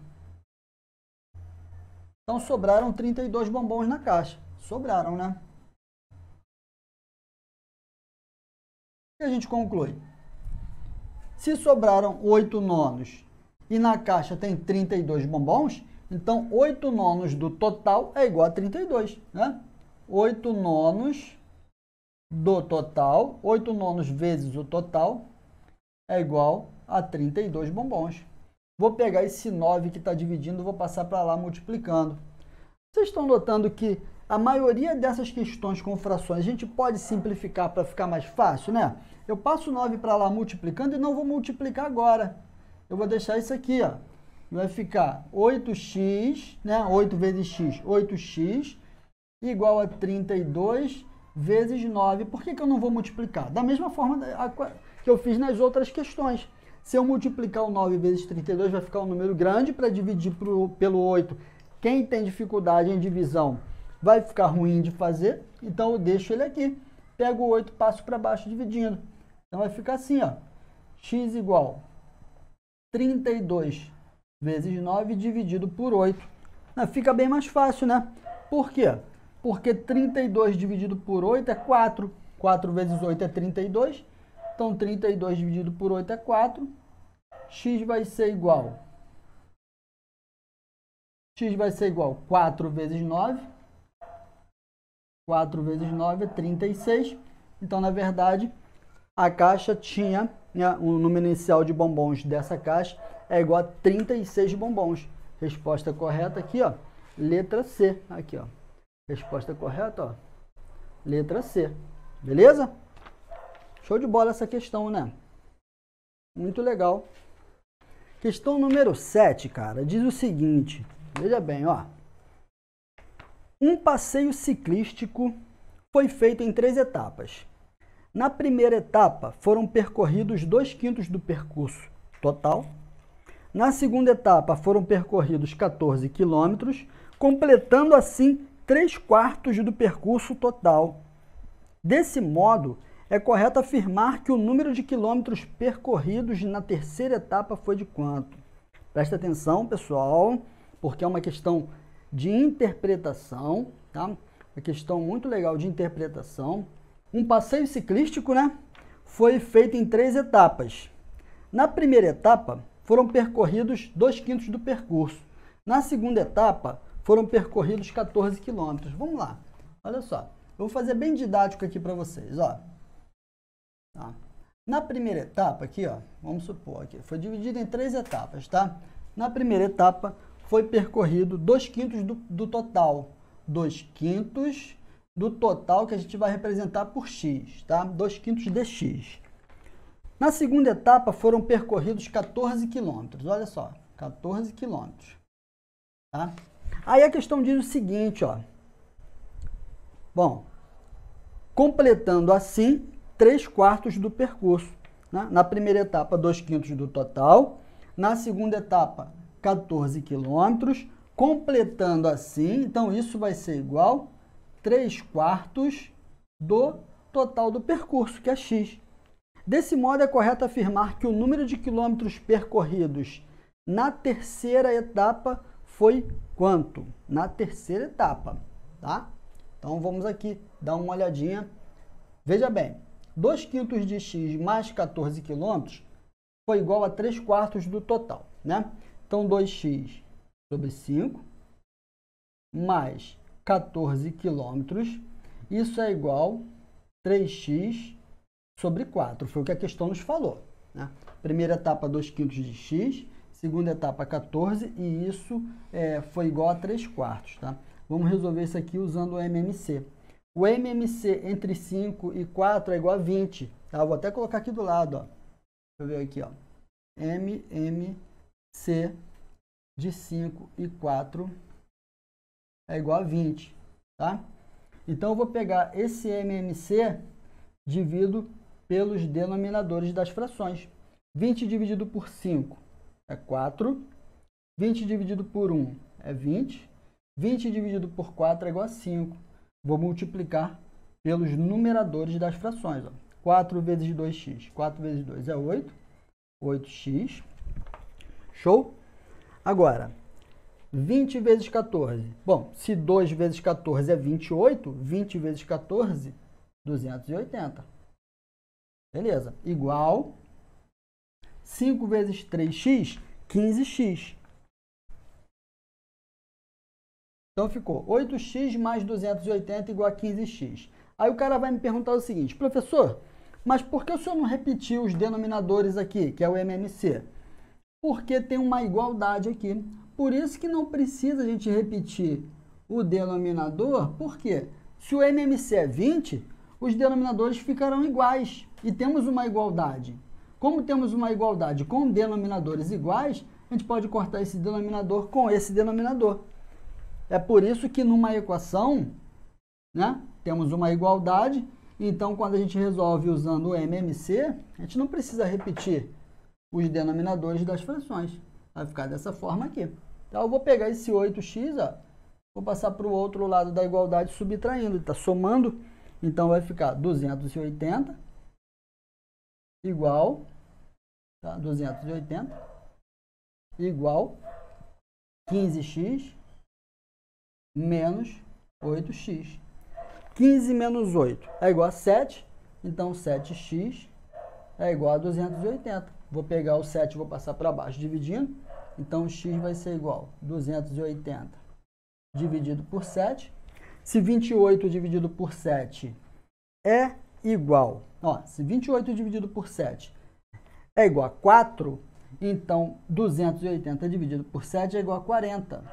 A: Então, sobraram 32 bombons na caixa. Sobraram, né? E a gente conclui. Se sobraram 8 nonos e na caixa tem 32 bombons, então 8 nonos do total é igual a 32, né? 8 nonos do total, 8 nonos vezes o total é igual a 32 bombons. Vou pegar esse 9 que está dividindo e vou passar para lá multiplicando. Vocês estão notando que a maioria dessas questões com frações a gente pode simplificar para ficar mais fácil, né? Eu passo o 9 para lá multiplicando e não vou multiplicar agora. Eu vou deixar isso aqui, ó. Vai ficar 8x, né? 8 vezes x, 8x, igual a 32 vezes 9. Por que eu não vou multiplicar? Da mesma forma que eu fiz nas outras questões. Se eu multiplicar o 9 vezes 32, vai ficar um número grande para dividir pelo 8. Quem tem dificuldade em divisão vai ficar ruim de fazer, então eu deixo ele aqui. Pego o 8, passo para baixo dividindo. Então vai ficar assim, ó. X igual 32 vezes 9 dividido por 8. Fica bem mais fácil, né? Por quê? Porque 32 dividido por 8 é 4. 4 vezes 8 é 32. Então, 32 dividido por 8 é 4. X vai ser igual. X vai ser igual a 4 vezes 9. 4 vezes 9 é 36. Então, na verdade, a caixa tinha, né, o número inicial de bombons dessa caixa é igual a 36 bombons. Resposta correta aqui, ó. Letra C. Aqui, ó. Resposta correta, ó. Letra C. Beleza? Show de bola essa questão, né? Muito legal. Questão número 7, cara, diz o seguinte. Veja bem, ó. Um passeio ciclístico foi feito em 3 etapas. Na primeira etapa, foram percorridos 2/5 do percurso total. Na segunda etapa, foram percorridos 14 quilômetros, completando assim 3/4 do percurso total. Desse modo, é correto afirmar que o número de quilômetros percorridos na terceira etapa foi de quanto? Presta atenção, pessoal, porque é uma questão de interpretação, tá? Uma questão muito legal de interpretação. Um passeio ciclístico, né, foi feito em 3 etapas. Na primeira etapa, foram percorridos 2/5 do percurso. Na segunda etapa, foram percorridos 14 quilômetros. Vamos lá, olha só. Eu vou fazer bem didático aqui para vocês, ó. Tá. Na primeira etapa aqui, ó, vamos supor aqui, foi dividido em 3 etapas, tá? Na primeira etapa, foi percorrido 2/5 do total. 2/5 do total que a gente vai representar por x, tá? 2/5 de x. Na segunda etapa, foram percorridos 14 quilômetros. Olha só, 14 quilômetros. Tá? Aí a questão diz o seguinte, ó. Bom, completando assim 3/4 do percurso. Né? Na primeira etapa, 2/5 do total. Na segunda etapa, 14 quilômetros. Completando assim, então isso vai ser igual a 3/4 do total do percurso, que é x. Desse modo, é correto afirmar que o número de quilômetros percorridos na terceira etapa foi quanto? Na terceira etapa, tá? Então, vamos aqui dar uma olhadinha. Veja bem, 2/5 de x mais 14 quilômetros foi igual a 3/4 do total, né? Então, 2x sobre 5 mais 14 quilômetros, isso é igual a 3x sobre 4, foi o que a questão nos falou, né? Primeira etapa, 2/5 de x, segunda etapa, 14, e isso foi igual a 3/4, tá? Vamos resolver isso aqui usando o MMC. O MMC entre 5 e 4 é igual a 20, tá? Vou até colocar aqui do lado, ó. Deixa eu ver aqui, ó. MMC de 5 e 4 é igual a 20, tá? Então, eu vou pegar esse MMC, divido pelos denominadores das frações. 20 dividido por 5 é 4. 20 dividido por 1 é 20. 20 dividido por 4 é igual a 5. Vou multiplicar pelos numeradores das frações. Ó. 4 vezes 2x. 4 vezes 2 é 8. 8x. Show? Agora, 20 vezes 14. Bom, se 2 vezes 14 é 28, 20 vezes 14, 280. Beleza. Igual 5 vezes 3x, 15x. Então ficou 8x mais 280 igual a 15x. Aí o cara vai me perguntar o seguinte, professor, mas por que o senhor não repetiu os denominadores aqui, que é o MMC? Porque tem uma igualdade aqui. Por isso que não precisa a gente repetir o denominador, porque se o MMC é 20, os denominadores ficarão iguais e temos uma igualdade. Como temos uma igualdade com denominadores iguais, a gente pode cortar esse denominador com esse denominador. É por isso que numa equação, né, temos uma igualdade, então quando a gente resolve usando o MMC, a gente não precisa repetir os denominadores das frações. Vai ficar dessa forma aqui. Então eu vou pegar esse 8x, ó, vou passar para o outro lado da igualdade subtraindo, está somando, então vai ficar 280 igual, tá, 280 igual 15x menos 8x. 15 menos 8 é igual a 7, então 7x é igual a 280. Vou pegar o 7 e vou passar para baixo, dividindo. Então, x vai ser igual a 280 dividido por 7. Se 28 dividido por 7 é igual... Ó, se 28 dividido por 7 é igual a 4, então 280 dividido por 7 é igual a 40.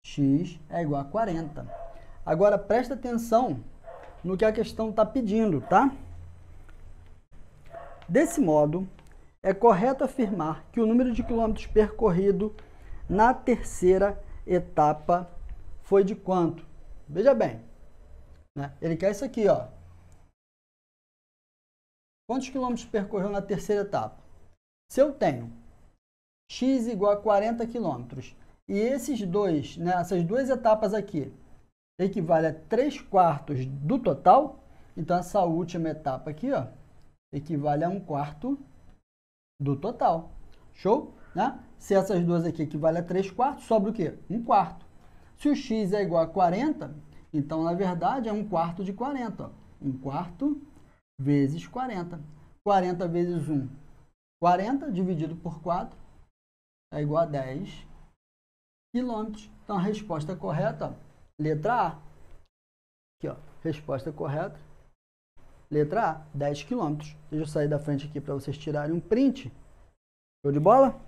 A: X é igual a 40. Agora, presta atenção no que a questão está pedindo, tá? Desse modo, é correto afirmar que o número de quilômetros percorrido na terceira etapa foi de quanto? Veja bem, né? Ele quer isso aqui, ó. Quantos quilômetros percorreu na terceira etapa? Se eu tenho x igual a 40 quilômetros e esses dois, né, essas duas etapas aqui equivale a 3/4 do total, então essa última etapa aqui, ó, equivale a 1/4 do total. Show? Né? Se essas duas aqui equivalem a 3/4, sobra o quê? 1/4. Se o x é igual a 40, então, na verdade, é 1/4 de 40. Ó. 1/4 vezes 40. 40 vezes 1, 40 dividido por 4 é igual a 10 quilômetros. Então, a resposta correta, ó, letra A. Aqui, ó, resposta correta. Letra A, 10 quilômetros. Deixa eu sair da frente aqui para vocês tirarem um print. Show de bola?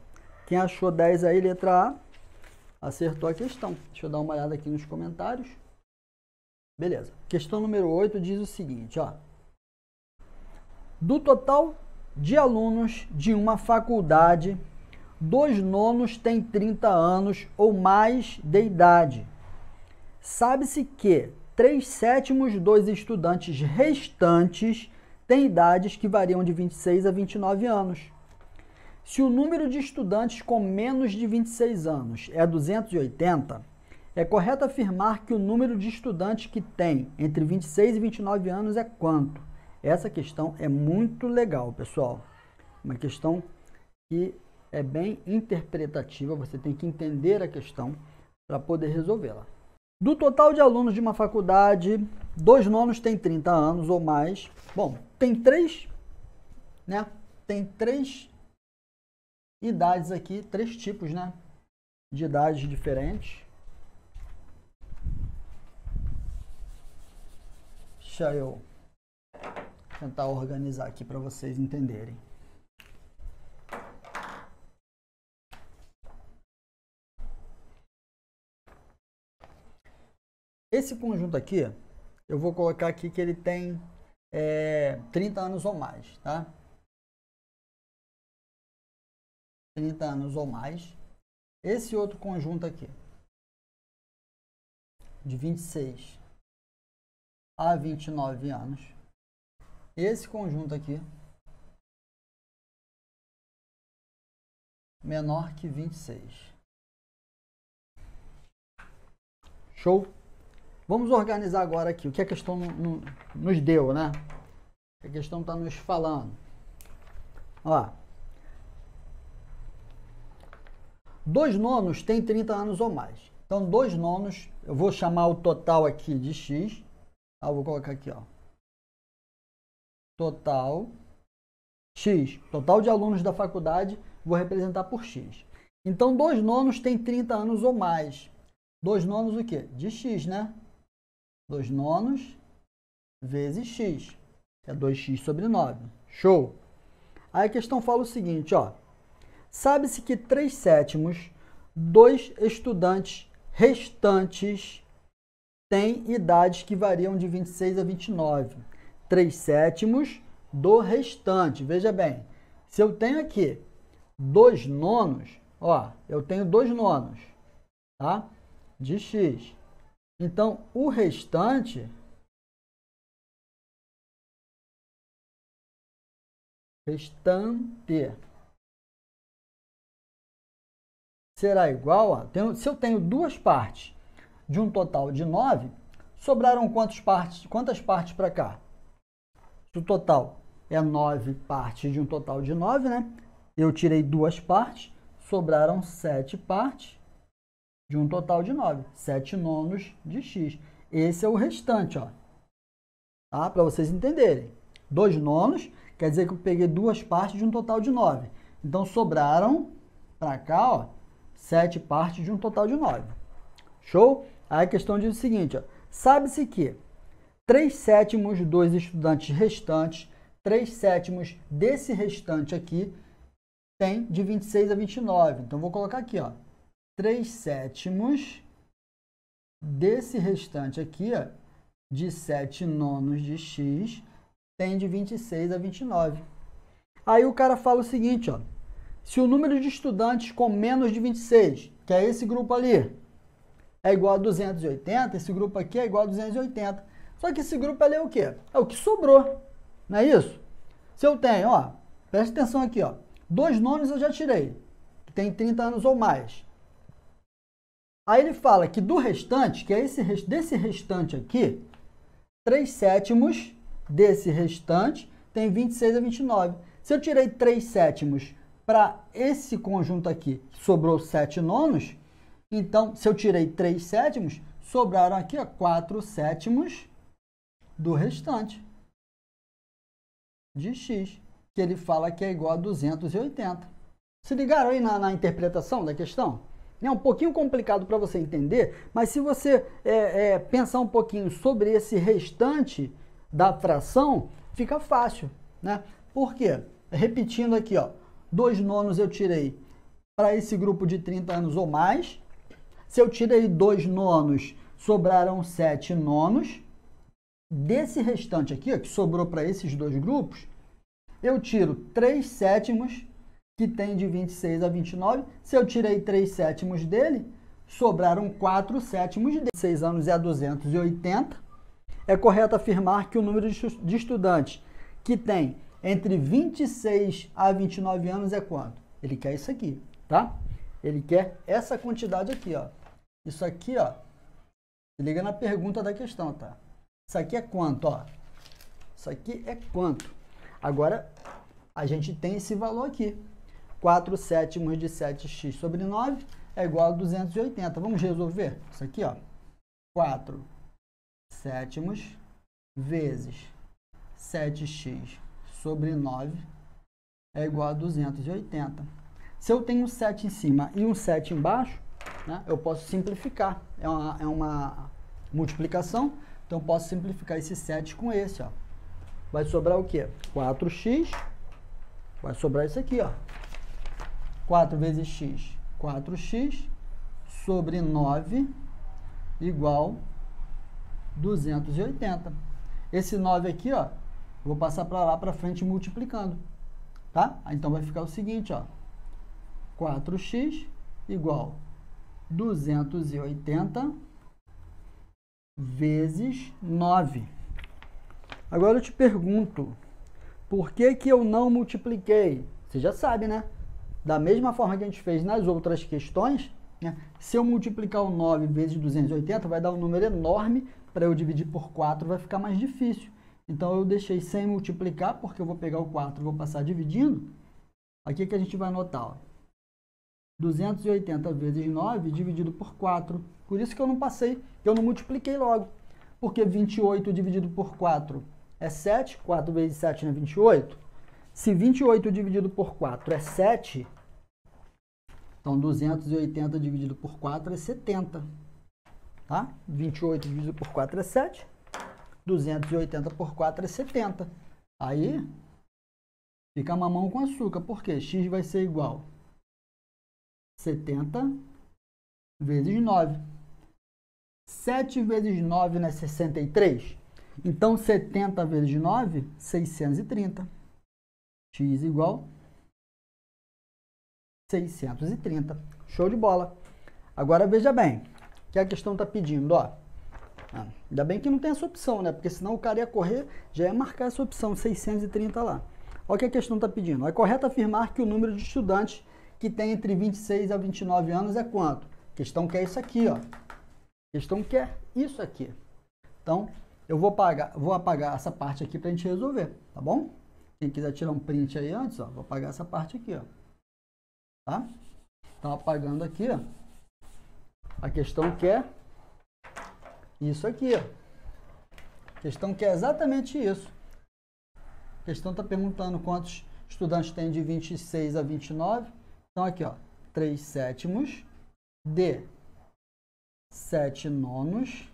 A: Quem achou 10 aí, letra A, acertou a questão. Deixa eu dar uma olhada aqui nos comentários. Beleza. Questão número 8 diz o seguinte, ó. Do total de alunos de uma faculdade, 2 nonos têm 30 anos ou mais de idade. Sabe-se que 3/7 dos estudantes restantes têm idades que variam de 26 a 29 anos. Se o número de estudantes com menos de 26 anos é 280, é correto afirmar que o número de estudantes que tem entre 26 e 29 anos é quanto? Essa questão é muito legal, pessoal. Uma questão que é bem interpretativa, você tem que entender a questão para poder resolvê-la. Do total de alunos de uma faculdade, 2 nonos têm 30 anos ou mais. Bom, tem três, né? Tem 3 idades aqui, 3 tipos, né, de idades diferentes. Deixa eu tentar organizar aqui para vocês entenderem. Esse conjunto aqui, eu vou colocar aqui que ele tem 30 anos ou mais, tá? 30 anos ou mais. Esse outro conjunto aqui, de 26 a 29 anos. Esse conjunto aqui, menor que 26. Show? Vamos organizar agora aqui o que a questão nos deu, né? O que a questão está nos falando. Ó. 2 nonos têm 30 anos ou mais. Então, 2 nonos, eu vou chamar o total aqui de x. Eu vou colocar aqui, ó. Total x. Total de alunos da faculdade, vou representar por x. Então, 2 nonos têm 30 anos ou mais. 2 nonos o quê? De x, né? 2 nonos vezes x. É 2x sobre 9. Show! Aí a questão fala o seguinte, ó. Sabe-se que 3/7 dos estudantes restantes têm idades que variam de 26 a 29. 3/7 do restante. Veja bem, se eu tenho aqui 2 nonos, ó, eu tenho 2 nonos, tá? De x. Então, o restante será igual a... se eu tenho 2 partes de um total de 9, sobraram quantas partes para cá? Se o total é 9 partes de um total de 9, né? Eu tirei 2 partes, sobraram 7 partes de um total de 9. 7 nonos de x. Esse é o restante, ó. Tá? Para vocês entenderem. 2 nonos quer dizer que eu peguei 2 partes de um total de 9. Então, sobraram para cá, ó, 7 partes de um total de 9. Show? Aí a questão diz o seguinte, ó. Sabe-se que 3/7 dos estudantes restantes, 3/7 desse restante aqui, tem de 26 a 29. Então, vou colocar aqui, ó. 3/7 desse restante aqui, ó, de 7 nonos de x, tem de 26 a 29. Aí o cara fala o seguinte, ó. Se o número de estudantes com menos de 26, que é esse grupo ali, é igual a 280, esse grupo aqui é igual a 280. Só que esse grupo ali é o quê? É o que sobrou, não é isso? Se eu tenho, ó, presta atenção aqui, ó, 2 nonos eu já tirei, que tem 30 anos ou mais. Aí ele fala que do restante, que é desse restante aqui, 3/7 desse restante tem 26 a 29. Se eu tirei 3/7 para esse conjunto aqui, sobrou 7 nonos, então, se eu tirei 3/7, sobraram aqui, ó, 4/7 do restante de x, que ele fala que é igual a 280. Se ligaram aí na interpretação da questão? É um pouquinho complicado para você entender, mas se você pensar um pouquinho sobre esse restante da fração, fica fácil, né? Por quê? Repetindo aqui, ó, 2 nonos eu tirei para esse grupo de 30 anos ou mais. Se eu tirei 2 nonos, sobraram 7 nonos. Desse restante aqui, ó, que sobrou para esses 2 grupos, eu tiro 3/7, que tem de 26 a 29. Se eu tirei 3/7 dele, sobraram 4/7 dele. 6 anos é a 280. É correto afirmar que o número de estudantes que tem entre 26 a 29 anos é quanto? Ele quer isso aqui, tá? Ele quer essa quantidade aqui, ó. Isso aqui, ó, se liga na pergunta da questão, tá? Isso aqui é quanto, ó? Isso aqui é quanto? Agora, a gente tem esse valor aqui. 4/7 de 7x sobre 9 é igual a 280. Vamos resolver isso aqui, ó. 4/7 vezes 7x sobre 9 é igual a 280. Se eu tenho um 7 em cima e um 7 embaixo, né, eu posso simplificar. É uma multiplicação, então eu posso simplificar esse 7 com esse, ó. Vai sobrar o quê? 4x, vai sobrar isso aqui, ó. 4 vezes x, 4x, sobre 9, igual 280. Esse 9 aqui, ó, vou passar para lá para frente multiplicando, tá? Então vai ficar o seguinte, ó. 4x igual 280 vezes 9. Agora eu te pergunto, por que que eu não multipliquei? Você já sabe, né? Da mesma forma que a gente fez nas outras questões, né? Se eu multiplicar o 9 vezes 280, vai dar um número enorme, para eu dividir por 4 vai ficar mais difícil. Então, eu deixei sem multiplicar, porque eu vou pegar o 4 e vou passar dividindo. Aqui que a gente vai anotar, ó. 280 vezes 9 dividido por 4. Por isso que eu não passei, eu não multipliquei logo. Porque 28 dividido por 4 é 7. 4 vezes 7 não é 28. Se 28 dividido por 4 é 7, então 280 dividido por 4 é 70. Tá? 28 dividido por 4 é 7. 280 por 4 é 70. Aí, fica mamão com açúcar. Por quê? X vai ser igual 70 vezes 9. 7 vezes 9 não é 63? Então, 70 vezes 9, 630. X igual 630. Show de bola. Agora, veja bem, o que a questão está pedindo, ó. Ainda bem que não tem essa opção, né? Porque senão o cara ia correr, já ia marcar essa opção, 630 lá. Olha o que a questão está pedindo. É correto afirmar que o número de estudantes que tem entre 26 a 29 anos é quanto? A questão quer isso aqui, ó. A questão quer isso aqui. Então, eu vou apagar essa parte aqui para a gente resolver, tá bom? Quem quiser tirar um print aí antes, ó, vou apagar essa parte aqui, ó. Tá? Então, apagando aqui, ó. A questão quer isso aqui, ó. A questão quer exatamente isso. A questão está perguntando quantos estudantes tem de 26 a 29. Então, aqui, ó, 3/7 de 7/9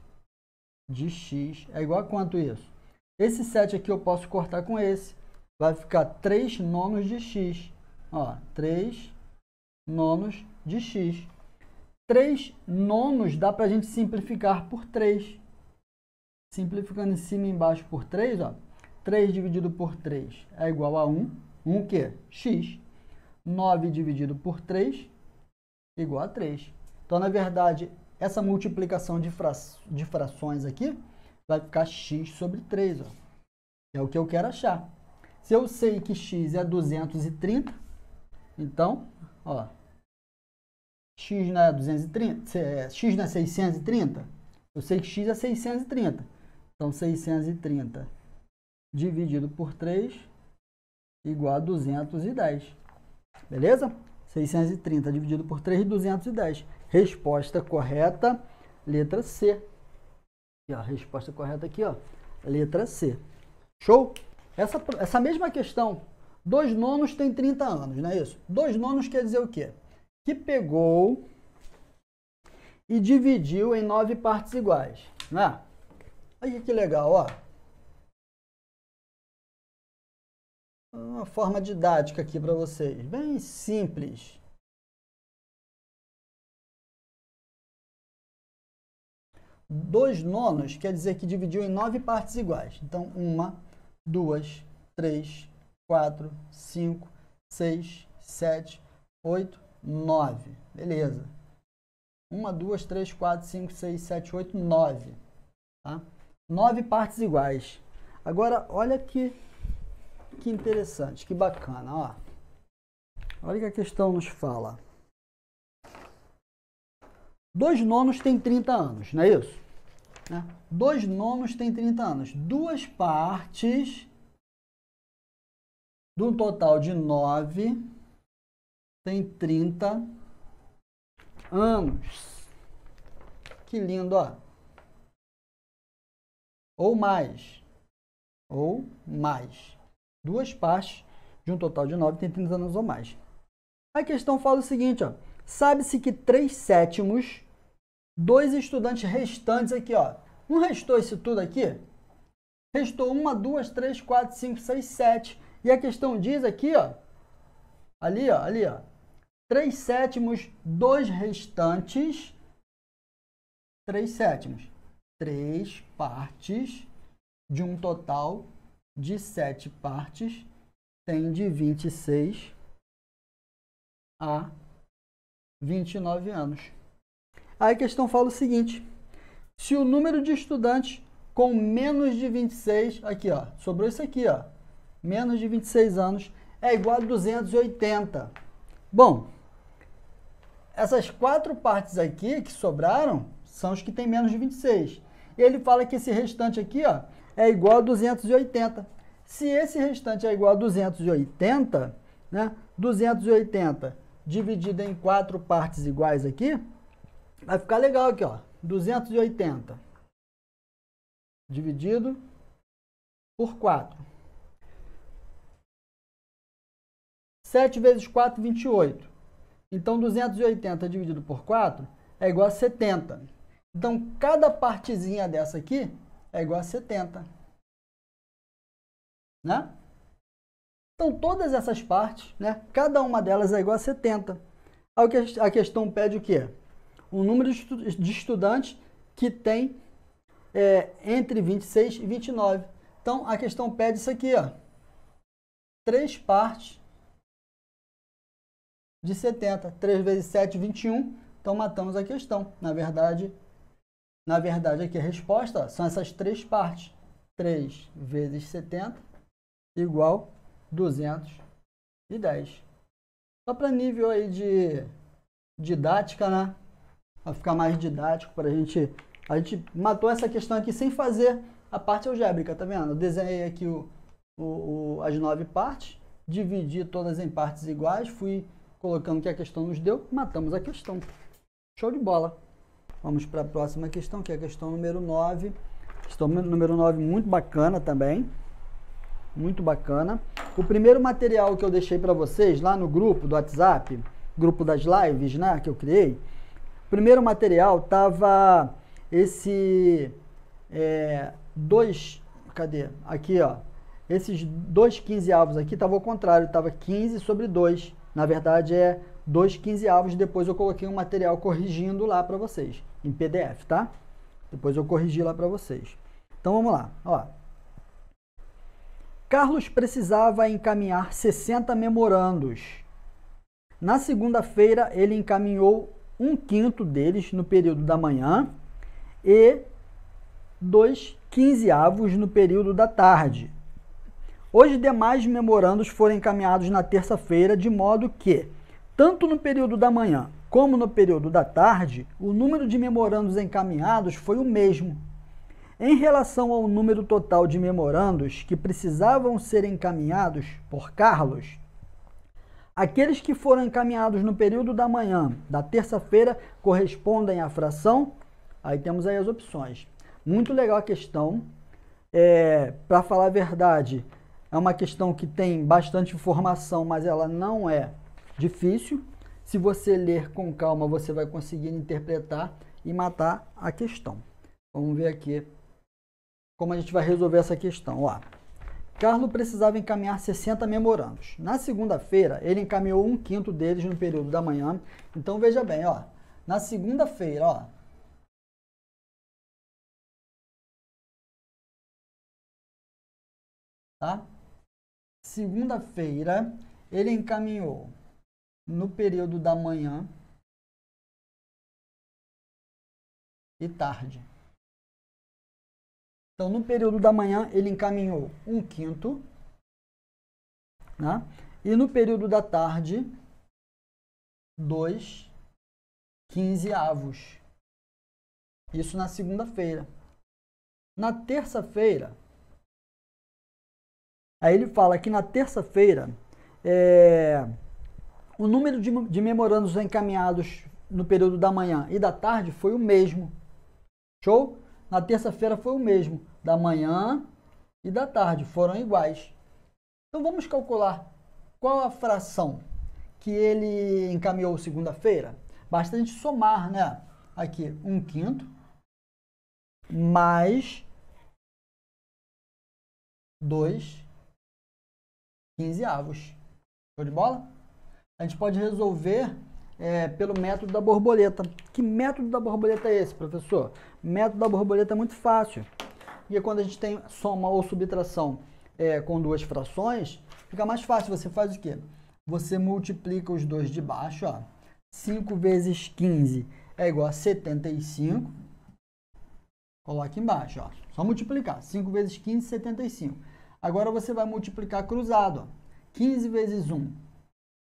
A: de x é igual a quanto isso? Esse 7 aqui eu posso cortar com esse. Vai ficar 3/9 de x. Ó, 3/9 de x. 3/9 dá para a gente simplificar por 3. Simplificando em cima e embaixo por 3, ó. 3 dividido por 3 é igual a 1. 1 o quê? X. 9 dividido por 3 igual a 3. Então, na verdade, essa multiplicação de frações aqui vai ficar x sobre 3. Ó. É o que eu quero achar. Se eu sei que x é 230, então, ó, x não é 230, x não é 630? Eu sei que x é 630. Então, 630 dividido por 3 igual a 210. Beleza? 630 dividido por 3, 210. Resposta correta, letra C. E, ó, resposta correta aqui, ó, letra C. Show? Essa mesma questão, 2/9 tem 30 anos, não é isso? 2/9 quer dizer o quê? Que pegou e dividiu em 9 partes iguais, né? Olha que legal, ó. Uma forma didática aqui para vocês, bem simples. Dois nonos quer dizer que dividiu em 9 partes iguais. Então, 1, 2, 3, 4, 5, 6, 7, 8, 9. Beleza. 1, 2, 3, 4, 5, 6, 7, 8, 9. Tá? 9 partes iguais. Agora, olha que interessante, que bacana, ó. Olha o que a questão nos fala. 2/9 tem 30 anos, não é isso? 2/9 tem 30 anos. Duas partes de um total de 9 tem 30 anos. Que lindo, ó. Ou mais. Ou mais. Duas partes de um total de 9 tem 30 anos ou mais. A questão fala o seguinte, ó. Sabe-se que 3/7, dois estudantes restantes aqui, ó. Não restou isso tudo aqui? Restou 1, 2, 3, 4, 5, 6, 7. E a questão diz aqui, ó. Ali, ó. 3/7, dois restantes. 3/7. 3 partes de um total de 7 partes tem de 26 a 29 anos. Aí a questão fala o seguinte: se o número de estudantes com menos de 26, aqui ó, sobrou isso aqui ó, menos de 26 anos é igual a 280. Bom, essas 4 partes aqui que sobraram são os que têm menos de 26. E ele fala que esse restante aqui, ó, é igual a 280. Se esse restante é igual a 280, né? 280 dividido em 4 partes iguais aqui, vai ficar legal aqui, ó. 280 dividido por 4. 7 vezes 4, 28. Então, 280 dividido por 4 é igual a 70. Então, cada partezinha dessa aqui é igual a 70. Né? Então, todas essas partes, né, cada uma delas é igual a 70. A questão pede o quê? Um número de estudantes que tem entre 26 e 29. Então, a questão pede isso aqui, ó. 3 partes de 70. 3 vezes 7, 21. Então, matamos a questão. Na verdade aqui a resposta, ó, são essas 3 partes. 3 vezes 70 igual 210. Só para nível aí de didática, né? Para ficar mais didático, para a gente matou essa questão aqui sem fazer a parte algébrica, tá vendo? Eu desenhei aqui as 9 partes, dividi todas em partes iguais, fui colocando o que a questão nos deu, matamos a questão. Show de bola. Vamos para a próxima questão, que é a questão número 9. Questão número 9, muito bacana também. Muito bacana. O primeiro material que eu deixei para vocês lá no grupo do WhatsApp, grupo das lives, né, que eu criei, o primeiro material tava esse cadê? Aqui, ó. Esses 2 quinzeavos aqui tava ao contrário, tava 15 sobre 2. Na verdade é 2 quinzeavos, depois eu coloquei um material corrigindo lá para vocês, em PDF, tá? Depois eu corrigi lá para vocês. Então vamos lá, ó. Carlos precisava encaminhar 60 memorandos. Na segunda-feira, ele encaminhou 1/5 deles no período da manhã e 2 quinzeavos no período da tarde. Os demais memorandos foram encaminhados na terça-feira, de modo que, tanto no período da manhã como no período da tarde, o número de memorandos encaminhados foi o mesmo. Em relação ao número total de memorandos que precisavam ser encaminhados por Carlos, aqueles que foram encaminhados no período da manhã da terça-feira correspondem à fração. Aí temos aí as opções. Muito legal a questão. Para falar a verdade, é uma questão que tem bastante informação, mas ela não é difícil. Se você ler com calma, você vai conseguir interpretar e matar a questão. Vamos ver aqui como a gente vai resolver essa questão. Ó, Carlos precisava encaminhar 60 memorandos. Na segunda-feira, ele encaminhou 1/5 deles no período da manhã. Então, veja bem, ó, na segunda-feira, ó, tá? Segunda-feira, ele encaminhou no período da manhã e tarde. Então, no período da manhã, ele encaminhou 1/5, né? E no período da tarde, 2 quinzeavos. Isso na segunda-feira. Na terça-feira, aí ele fala que na terça-feira, o número de memorandos encaminhados no período da manhã e da tarde foi o mesmo. Show? Na terça-feira foi o mesmo. Da manhã e da tarde foram iguais. Então vamos calcular qual a fração que ele encaminhou segunda-feira. Basta a gente somar, né? Aqui, 1/5 mais 2 quinzeavos. Show de bola? A gente pode resolver pelo método da borboleta. Que método da borboleta é esse, professor? O método da borboleta é muito fácil. E quando a gente tem soma ou subtração com 2 frações, fica mais fácil. Você faz o quê? Você multiplica os dois de baixo, ó. 5 vezes 15 é igual a 75. Coloca embaixo, ó. Só multiplicar. 5 vezes 15, 75. Agora você vai multiplicar cruzado, ó. 15 vezes 1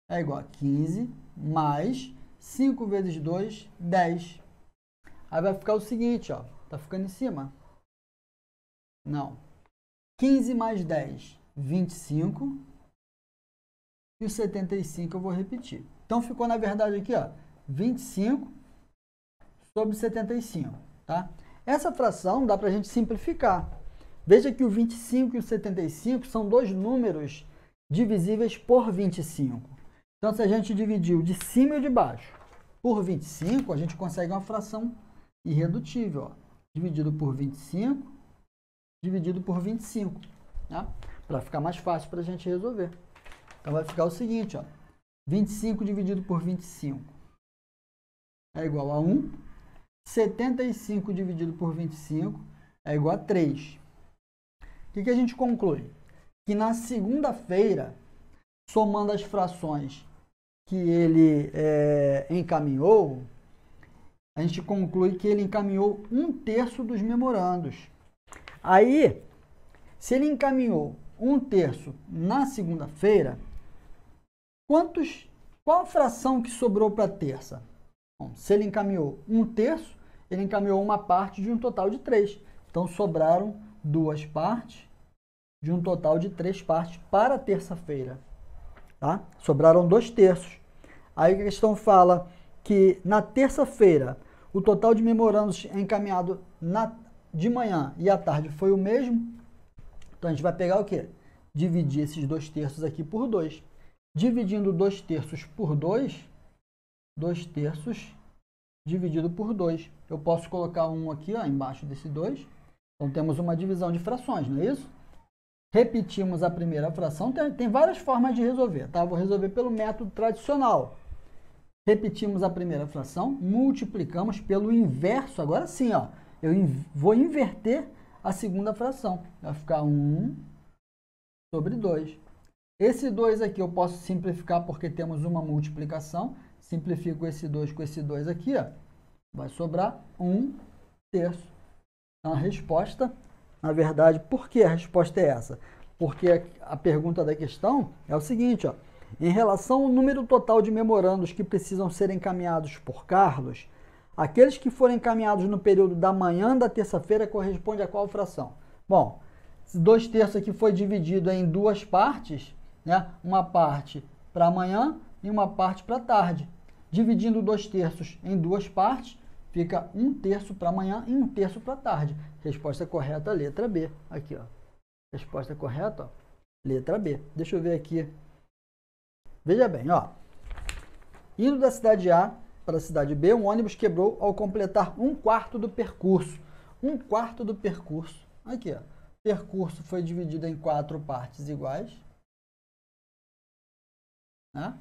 A: é igual a 15, mais 5 vezes 2, 10. Aí vai ficar o seguinte, ó. Tá ficando em cima? Não. 15 mais 10, 25. E o 75 eu vou repetir. Então, ficou, na verdade, aqui, ó, 25 sobre 75, tá? Essa fração dá para a gente simplificar. Veja que o 25 e o 75 são dois números divisíveis por 25. Então, se a gente dividir o de cima e o de baixo por 25, a gente consegue uma fração irredutível, ó. Dividido por 25, dividido por 25, tá? Para ficar mais fácil para a gente resolver. Então, vai ficar o seguinte, ó. 25 dividido por 25 é igual a 1. 75 dividido por 25 é igual a 3. O que a gente conclui? Que na segunda-feira, somando as frações que ele encaminhou, a gente conclui que ele encaminhou 1/3 dos memorandos. Aí, se ele encaminhou 1/3 na segunda-feira, qual a fração que sobrou para terça? Bom, se ele encaminhou 1/3, ele encaminhou uma parte de um total de 3. Então, sobraram 2 partes de um total de 3 partes para terça-feira. Tá? Sobraram 2/3. Aí a questão fala que na terça-feira o total de memorandos encaminhado de manhã e à tarde foi o mesmo. Então, a gente vai pegar o quê? Dividir esses 2/3 aqui por 2. Dividindo 2/3 por 2, 2/3 dividido por 2. Eu posso colocar 1 aqui, ó, embaixo desse 2. Então, temos uma divisão de frações, não é isso? Repetimos a primeira fração. Tem várias formas de resolver, tá? Vou resolver pelo método tradicional. Repetimos a primeira fração, multiplicamos pelo inverso. Agora sim, ó, eu vou inverter a segunda fração. Vai ficar 1 sobre 2. Esse 2 aqui eu posso simplificar porque temos uma multiplicação. Simplifico esse 2 com esse 2 aqui, ó. Vai sobrar 1/3. Então, a resposta, na verdade, por que a resposta é essa? Porque a pergunta da questão é o seguinte, ó. Em relação ao número total de memorandos que precisam ser encaminhados por Carlos, aqueles que forem encaminhados no período da manhã da terça-feira corresponde a qual fração? Bom, 2/3 aqui foi dividido em duas partes, né? Uma parte para amanhã e uma parte para tarde. Dividindo 2/3 em duas partes, fica 1/3 para amanhã e 1/3 para tarde. Resposta correta, letra B. Aqui, ó. Resposta correta, ó, letra B. Deixa eu ver aqui. Veja bem, ó. Indo da cidade A para a cidade B, um ônibus quebrou ao completar 1/4 do percurso. 1/4 do percurso. Aqui, ó. Percurso foi dividido em 4 partes iguais. Né?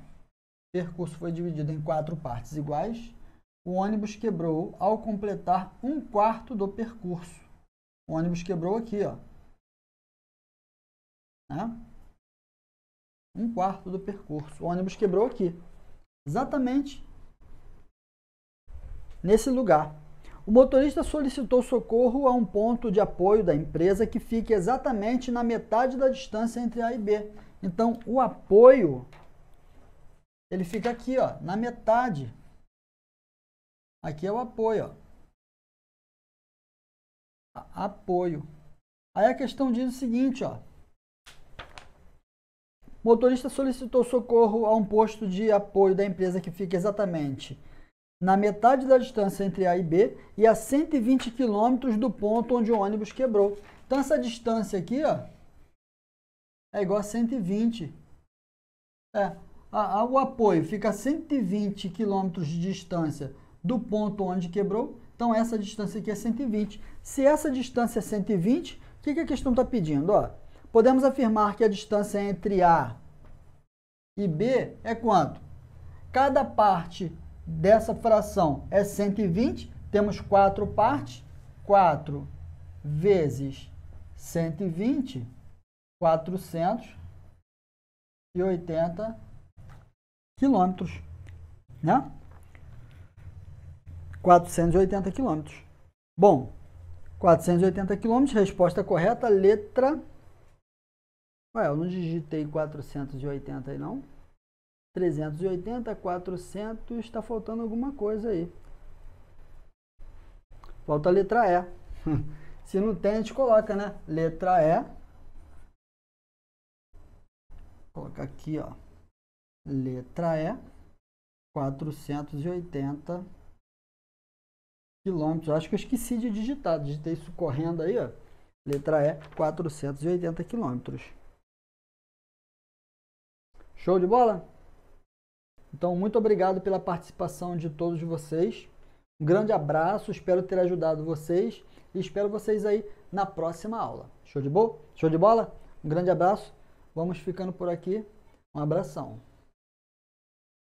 A: Percurso foi dividido em 4 partes iguais. O ônibus quebrou ao completar 1/4 do percurso. O ônibus quebrou aqui, ó. Né? 1/4 do percurso. O ônibus quebrou aqui. Exatamente nesse lugar. O motorista solicitou socorro a um ponto de apoio da empresa que fique exatamente na metade da distância entre A e B. Então, o apoio, ele fica aqui, ó, na metade. Aqui é o apoio, ó. Apoio. Aí a questão diz o seguinte, ó. O motorista solicitou socorro a um posto de apoio da empresa que fica exatamente na metade da distância entre A e B e a 120 km do ponto onde o ônibus quebrou. Então, essa distância aqui, ó, é igual a 120. O apoio fica a 120 km de distância do ponto onde quebrou. Então, essa distância aqui é 120. Se essa distância é 120, o que a questão está pedindo? Ó, podemos afirmar que a distância entre A e B é quanto? Cada parte dessa fração é 120, temos 4 partes, 4 vezes 120, 480 quilômetros, né? 480 quilômetros. Bom, 480 quilômetros, resposta correta, letra... Ué, eu não digitei 480 aí, não? 380, 400, está faltando alguma coisa aí. Falta a letra E. Se não tem, a gente coloca, né? Letra E. Vou colocar aqui, ó. Letra E. 480 quilômetros. Acho que eu esqueci de digitar. Digitei isso correndo aí, ó. Letra E, 480 quilômetros. Show de bola? Então, muito obrigado pela participação de todos vocês. Um grande abraço, espero ter ajudado vocês e espero vocês aí na próxima aula. Show de bola? Show de bola? Um grande abraço. Vamos ficando por aqui. Um abração.